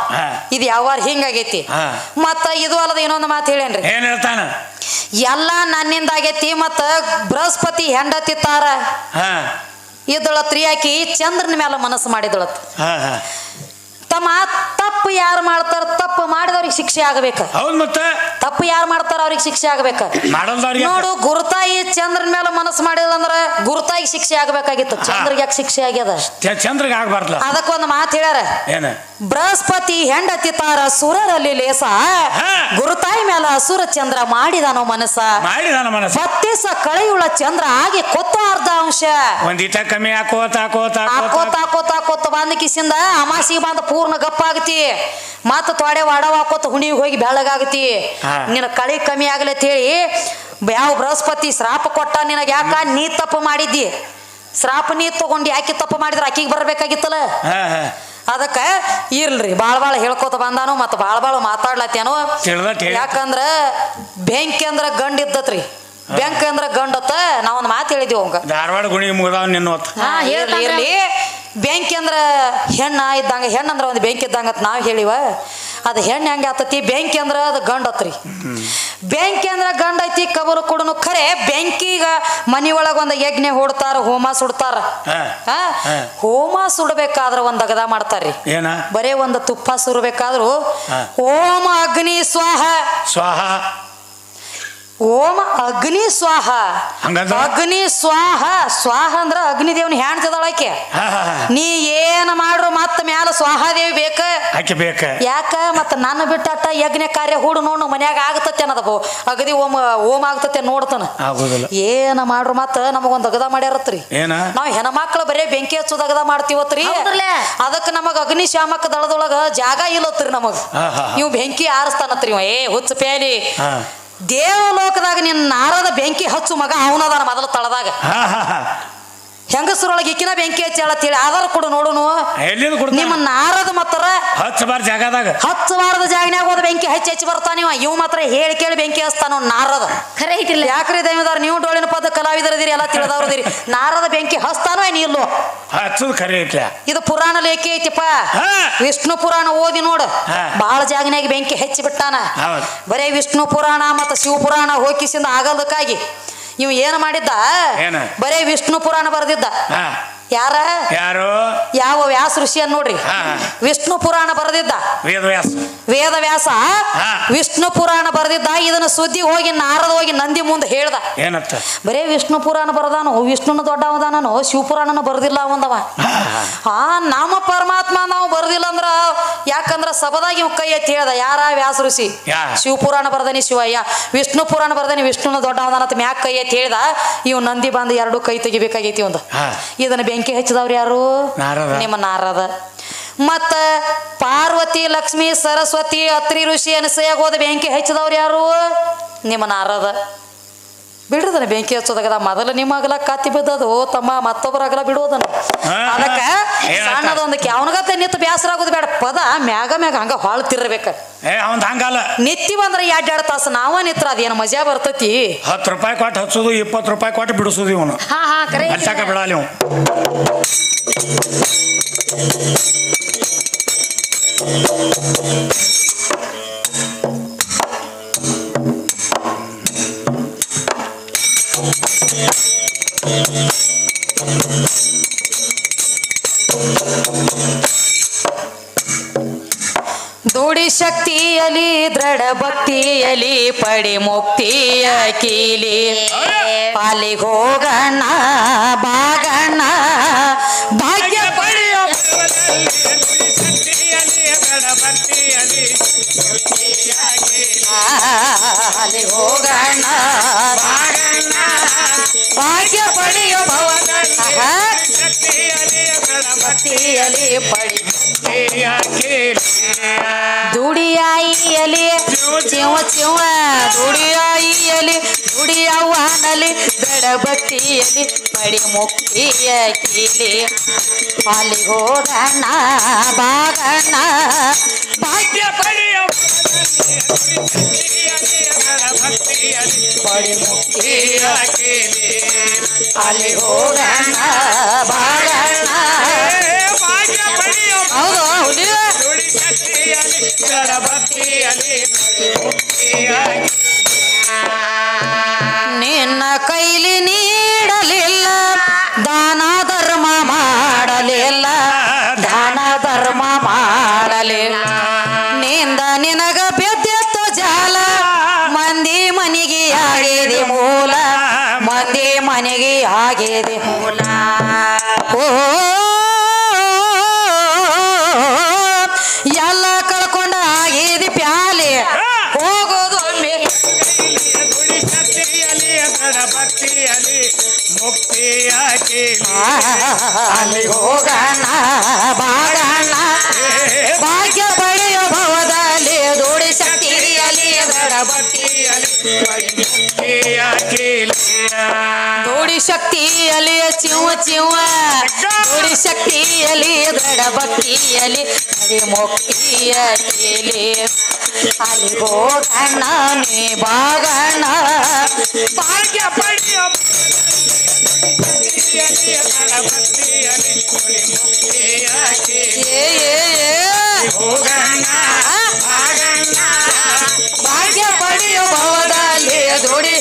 ಇದು ಯಾವಾರ ಹಿಂಗಾಗೈತಿ. ಮತ್ತ ಇದು ಅಲ್ಲದ ಇನ್ನೊಂದು ಮಾತು ಹೇಳೇನ್ರಿ. ಏನ್ ಹೇಳ್ತಾನ? ಎಲ್ಲ ನನ್ನಿಂದ ಆಗೈತಿ. ಮತ್ತ ಬೃಹಸ್ಪತಿ ಹೆಂಡತಿ ತಾರ ಇದಳತ್ರಿ, ಆಕಿ ಚಂದ್ರನ ಮೇಲೆ ಮನಸ್ಸು ಮಾಡಿದಳತ್. ತಮ್ಮ ತಪ್ಪು ತಪ್ಪು ಯಾರು ಮಾಡ್ತಾರ ತಪ್ಪು ಮಾಡಿದವ್ರಿಗೆ ಶಿಕ್ಷೆ ಆಗಬೇಕು. ಹೌದ್ ಮತ್ತೆ ತಪ್ಪು ಯಾರು ಮಾಡ್ತಾರ ಅವ್ರಿಗೆ ಶಿಕ್ಷೆ ಆಗ್ಬೇಕು. ಮಾಡಲ್ದವ್ರಿಗೆ ನೋಡು ಗುರುತಾಯಿ ಚಂದ್ರನ ಮೇಲೆ ಮನಸ್ಸು ಮಾಡಿಲ್ಲ ಅಂದ್ರ ಗುರುತಾಯಿಗೆ ಶಿಕ್ಷೆ ಆಗ್ಬೇಕಾಗಿತ್ತು. ಚಂದ್ರಿಗೆ ಯಾಕೆ ಶಿಕ್ಷೆ ಆಗ್ಯದ? ಚಂದ್ರಗೆ ಆಗ್ಬಾರ್ದಲ್ಲ. ಅದಕ್ಕೊಂದು ಮಾತು ಹೇಳ್ಯಾರ, ಏನ ಬೃಹಸ್ಪತಿ ಹೆಂಡತಿ ತಾರ ಸುರರಲ್ಲಿ ಲೇಸ, ಗುರುತಾಯಿ ಮೇಲೆ ಅಸುರ ಚಂದ್ರ ಮಾಡಿದಾನೋ ಮನಸ್ಸ, ಬತ್ತಿಸ ಕಳೆಯುಳ ಚಂದ್ರ ಆಗಿ ಕೊತ್ತ ಅರ್ಧ ಅಂಶ ಒಂದಿಟ ಕಮ್ಮಿ ಹಾಕೋತ ಬಂದ ಕಿಸಿಂದ ಅಮಾಸಿಗೆ ಬಂದ ಪೂರ್ಣ ಗಪ್ಪ ಆಗತಿ. ಮತ್ತ ತೊಡೆ ವಾಡವ ಹಾಕೋತ ಹುಣಿಗೆ ಹೋಗಿ ಬೆಳಗಾಗತಿ. ನಿನ್ನ ಕಳಿ ಕಮ್ಮಿ ಆಗಲಿ ಅಂತ ಹೇಳಿ ಯಾವ ಬೃಹಸ್ಪತಿ ಶ್ರಾಪ ಕೊಟ್ಟ ನಿನಗೆ. ಯಾಕ ನೀ ತಪ್ಪು ಮಾಡಿದ್ದಿ, ಶ್ರಾಪ ನೀ ತಗೊಂಡು ಯಾಕೆ ತಪ್ಪು ಮಾಡಿದ್ರ ಆಕಿಗೆ ಬರ್ಬೇಕಾಗಿತ್ತಲ್ಲ. ಅದಕ್ಕ ಇರ್ಲ್ರಿ ಬಾಳ ಹೇಳ್ಕೋತ ಬಂದಾನು ಮತ್ತ ಬಾಳ ಮಾತಾಡ್ಲತ್ತೇನು. ಯಾಕಂದ್ರ ಬೆಂಕಿ ಅಂದ್ರ ಗಂಡ ಇದ್ದತ್ರಿ, ಬೆಂಕಿ ಅಂದ್ರ ಗಂಡತ್ತ. ನಾವೊಂದ್ ಮಾತು ಹೇಳಿದೀವಿ ಅವಂಗ, ಧಾರವಾಡ ಗುಣಿ ಮುಗ್ದಾವ ನಿನ್ನ ಇರ್ಲಿ. ಬೆಂಕಿ ಅಂದ್ರ ಹೆಣ್ಣ ಇದ್ದಂಗ, ಹೆಣ್ಣಂದ್ರ ಒಂದು ಬೆಂಕಿ ಇದ್ದಂಗ ನಾವ್ ಹೇಳಿವ. ಅದು ಹೆಣ್ಣು ಹೆಂಗೆ ಆತತಿ, ಬೆಂಕಿ ಅಂದ್ರ ಅದು ಗಂಡತ್ರಿ. ಬೆಂಕಿ ಅಂದ್ರ ಗಂಡ ಐತಿ ಕಬರು ಕೊಡನು. ಖರೆ ಬೆಂಕಿಗ ಮನಿಯೊಳಗ ಒಂದು ಯಜ್ಞ ಹೊಡ್ತಾರ, ಹೋಮ ಸುಡ್ತಾರ. ಹೋಮ ಸುಡ್ಬೇಕಾದ್ರ ಒಂದ್ ಅಗದ ಮಾಡ್ತಾರ್ರಿ. ಬರೇ ಒಂದು ತುಪ್ಪ ಸುರ್ಬೇಕಾದ್ರು ಓಂ ಅಗ್ನಿ ಸ್ವಾಹ ಸ್ವಾಹ, ಓಂ ಅಗ್ನಿ ಸ್ವಾಹ. ಅಗ್ನಿ ಸ್ವಾಹ, ಸ್ವಾಹ ಅಂದ್ರ ಅಗ್ನಿ ದೇವ್ನ ಹೆಣ್ತದಳಕ್ಕೆ. ನೀ ಏನ ಮಾಡ್ರು ಮತ್ತ ಮ್ಯಾಲ ಸ್ವಾಹಾದೇವಿ ಬೇಕ. ಯಾಕ ಮತ್ತ ನನ್ನ ಬಿಟ್ಟ ಯಜ್ಞ ಕಾರ್ಯ ಹೂಡು ನೋಡು ಮನ್ಯಾಗ ಆಗತತ್ತೆ ಅನ್ನೋದು. ಅಗದಿ ಓಂ ಆಗ್ತತೆ ನೋಡ್ತಾನ. ಏನ ಮಾಡ್ರು ಮತ್ತ ನಮಗೊಂದ್ ಅಗದ ಮಾಡ್ಯಾರತ್ರಿ. ನಾವ್ ಹೆಣ್ಮಕ್ಳು ಬರೇ ಬೆಂಕಿ ಹಚ್ಚೋದ್ ಅಗದ ಮಾಡ್ತೀವತ್ರಿ. ಅದಕ್ಕ ನಮಗ ಅಗ್ನಿ ಶಾಮಕ ದಳದೊಳಗ ಜಾಗ ಇಲ್ಲತ್ರಿ. ನಮಗ ಇವ್ ಬೆಂಕಿ ಆರಿಸ್ತಾನತ್ರಿ. ಹುಚ್ಚ ಪ್ಯಾಲಿ ದೇವಲೋಕದಾಗ ನಿನ್ನ ನಾರದ ಬೆಂಕಿ ಹಚ್ಚು ಮಗ ಅವನದಾನ ಮೊದಲ ತಳದಾಗ. ಹೆಂಗಸರೊಳಗೆ ಇಕ್ಕಿನ ಬೆಂಕಿ ಹಚ್ಚಿ ಹೇಳತ್ತೇಳಿ ಆಧಾರ ಕೊಡು ನೋಡುನು. ನಿಮ್ಮ ನಾರದ ಮತ್ತರ ಹಚ್ಚಬಾರದ ಜಾಗನ್ಯಾಗ ಹೋದ ಬೆಂಕಿ ಹಚ್ಚಿ ಬರ್ತಾನಿವ. ಇವ್ ಮಾತ್ರ ಹೇಳಿ ಕೇಳಿ ಬೆಂಕಿ ಹಚ್ತಾನ ನಾರದ. ಖರೆ ಐತಿಲ್ಲ ಯಾಕ್ರಿ ದೈವದಾರ, ನೀವು ಡೋಳಿನ ಪದ ಕಲಾವಿದರದಿರಿ, ಎಲ್ಲ ತಿಳಿದವ್ರದಿರಿ. ನಾರದ ಬೆಂಕಿ ಹಚ್ತಾನೋ ಏನ್ ಇಲ್ಲೋ ಇದು ಪುರಾಣ ಲೇಖಿ ಐತಿಪ್ಪ. ವಿಷ್ಣು ಪುರಾಣ ಓದಿ ನೋಡು, ಬಹಳ ಜಾಗನ್ಯಾಗ ಬೆಂಕಿ ಹೆಚ್ಚಿ ಬಿಟ್ಟಾನ. ಬರೇ ವಿಷ್ಣು ಪುರಾಣ ಮತ್ತ ಶಿವ ಪುರಾಣ ಹೋಗಿಸಿಂದ ಆಗಲ್ದಕ್ಕಾಗಿ ಇವ್ ಏನ್ ಮಾಡಿದ್ದ, ಬರೇ ವಿಷ್ಣು ಪುರಾಣ ಬರ್ದಿದ್ದ. ಯಾರು ಯಾವ ವ್ಯಾಸ ಋಷಿಯನ್ ನೋಡ್ರಿ, ವಿಷ್ಣು ಪುರಾಣ ಬರೆದಿದ್ದ. ವೇದವ್ಯಾಸ ವಿಷ್ಣು ಪುರಾಣ ಬರೆದಿದ್ದ. ಇದನ್ನ ಸುದ್ದಿ ಹೋಗಿ ನಾರದ ಹೋಗಿ ನಂದಿ ಮುಂದೆ ಹೇಳ್ದ. ಬರೇ ವಿಷ್ಣು ಪುರಾಣ ಬರದಾನು, ವಿಷ್ಣುನ ದೊಡ್ಡವದಾನು, ಶಿವಪುರಾಣನ ಬರ್ದಿಲ್ಲ ಅವಂದವ. ನಮ್ಮ ಪರಮಾತ್ಮ ನಾವು ಬರ್ದಿಲ್ಲ ಅಂದ್ರ ಯಾಕಂದ್ರ ಸಭದಾಗ ಇವ್ ಕೈ ಎತ್ತಿ ಹೇಳ್ದ. ಯಾರ ವ್ಯಾಸ ಋಷಿ ಶಿವಪುರಾಣ ಬರ್ದನಿ ಶಿವಯ್ಯ, ವಿಷ್ಣು ಪುರಾಣ ಬರ್ದನಿ ವಿಷ್ಣುನ ದೊಡ್ಡವದಾನ ಅಂತ ಮ್ಯಾಕ್ ಕೈ ಎತ್ತಿ ಹೇಳ್ದ. ಇವ್ ನಂದಿ ಬಂದು ಎರಡು ಕೈ ತೆಗಿಬೇಕಾಗೈತಿ ಒಂದು. ಇದನ್ನ ಬೆಂಕಿ ಹಚ್ಚಿದವ್ರು ಯಾರು? ನಿಮ್ಮ ನಾರದ. ಮತ್ತ ಪಾರ್ವತಿ ಲಕ್ಷ್ಮಿ ಸರಸ್ವತಿ ಅತ್ರಿ ಋಷಿ ಅನಸೂಯಾಗ ಹೋದ ಬೆಂಕಿ ಹಚ್ಚಿದವ್ರು ಯಾರು? ನಿಮ್ಮ ನಾರದ. ಬಿಡುದನ ಬೆಂಕಿ ಹಚ್ಚೋದಾಗದ ಮೊದಲು ನಿಮ್ಮ ಅಗಲ ಕತ್ತಿ ಬಿದ್ದದು ತಮ್ಮ, ಮತ್ತೊಬ್ಬರ ಅಗಲ ಬಿಡೋದನ. ಅದಕ್ಕ ಸಣ್ಣದೊಂದು ಅವನಗತ್ತೆ ನಿತ್ತು ಬೇಸರ ಆಗೋದು ಬೇಡ. ಪದ ಮ್ಯಾಗ ಹಂಗ ಹೊಳ್ತಿರ್ಬೇಕ. ನಿತ್ತಿ ಬಂದ್ರ 2 ತಾಸು ನಾವ ನಿತ್ರ ಅದೇನು ಮಜಾ ಬರ್ತತಿ. 10 ರೂಪಾಯಿ ಕೊಟ್ಟು ಹಚ್ಚೋದು, 20 ರೂಪಾಯಿ ಕೊಟ್ಟು ಬಿಡಿಸೋದು. ಇವನು ಬಿಡಾಲಿ ಇವ್. ದುಡಿ ಶಕ್ತಿಯಲಿ ದೃಢ ಭಕ್ತಿಯಲಿ ಪಡಿ ಮುಕ್ತಿಯ ಕೀಲಿ. ಪಾಲಿಗೆ ಹೋಗಣ್ಣ ಬಾಗಣ್ಣ ಭಾಗ್ಯ ಪಡೆಯ ಅಲ್ಲಿಗೆ ಹೋಗಣ್ಣ ಭಾಗ್ಯ ಪಡೆಯ ಭಕ್ತಿಯಲಿ ಪಡಿ ದುಡಿಯಾಯಿಯಲಿ ಚಿವ ಚಿವ ದುಡಿಯಾಯಿಯಲಿ ದುಡಿಯವ್ವನಲ್ಲಿ ದೃಢ ಭಕ್ತಿಯಲಿ ಪಡಿ ಮುಕ್ತಿಯ ಕೀಲಿ. ಅಲ್ಲಿ ಹೋಗಣ್ಣ ಬಾಗಣ್ಣ ಭಾಗ್ಯ ಪಡೆಯ ಪಡಿ ಮುಕ್ತಿಯ ಕೀಲಿ. ಅಲ್ಲಿ ಹೋಗಣ್ಣ ಬಾಗಣ್ಣ ಹೌದು ನಿನ್ನ ಕೈಲಿ ನೀಡಲಿಲ್ಲ ದಾನ ಧರ್ಮ ಮಾಡಲಿಲ್ಲ, ದಾನ ಧರ್ಮ ಮಾಡಲಿಲ್ಲ. ಮನೆಗೆ ಆಗಿದೆ ಮೂಲ ಓ ಎಲ್ಲ ಕಳ್ಕೊಂಡ ಆಗಿದೆ ಪ್ಯಾಲೆ ಹೋಗೋದು ಅಲ್ಲಿ ಹೋಗೋಣ ಬಾಗಣ್ಣ ಭಾಗ್ಯ ಪಡೆಯ ಭವದಲ್ಲಿ ದೋಡಿ ಶಕ್ತಿಯಲ್ಲಿ ದೋಡಿ ಶಕ್ತಿಯಲ್ಲಿ ಚಿವ ಚಿವ ದೋಡಿ ಶಕ್ತಿಯಲ್ಲಿ ದಡ ಭಕ್ತಿಯಲ್ಲಿ ಮುಕ್ತಿಯ ಕೇಳಿ ಅಲ್ಲಿ ಹೋಗೋಣ ನೀ ಬಾಗಣ್ಣ ಭಾಗ್ಯ ಪಡೆಯ ಭಾಗ್ಯ ಪಡೆಯೋ ಭವದಲ್ಲಿ ದೋಡಿ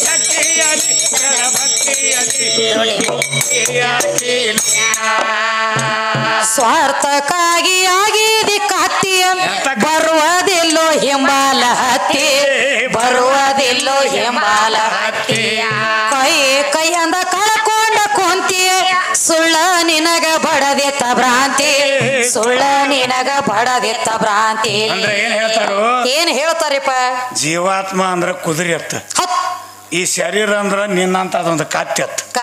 ಸ್ವಾರ್ಥಕ್ಕಾಗಿ ಆಗಿದೆ ಕತ್ತಿ ಬರುವುದಿಲ್ಲೋ ಹಿಂಬಾಲ ಹತ್ತಿ ಬರುವುದಿಲ್ಲೋ ಹಿಂಬಾಲ ಹತ್ತಿ ಕೈ ಅಂದ ಕಳ್ಕೊಂಡ ಕುಂತಿ ಸುಳ್ಳ ನಿನಗ ಬಡದಿತ್ತ ಭ್ರಾಂತಿ ಸುಳ್ಳ ನಿನಗ ಬಡದಿತ್ತ ಭ್ರಾಂತಿ ಅಂದ್ರೆ ಏನ್ ಹೇಳ್ತಾರೋ ಏನ್ ಹೇಳ್ತಾರಿಪ್ಪ ಜೀವಾತ್ಮ ಅಂದ್ರ ಕುದುರೆ ಅತ್ತ ಈ ಶರೀರ ಅಂದ್ರ ನಿನ್ನಂತ ಅದೊಂದು ಕತ್ತಿ ಅತ್ತ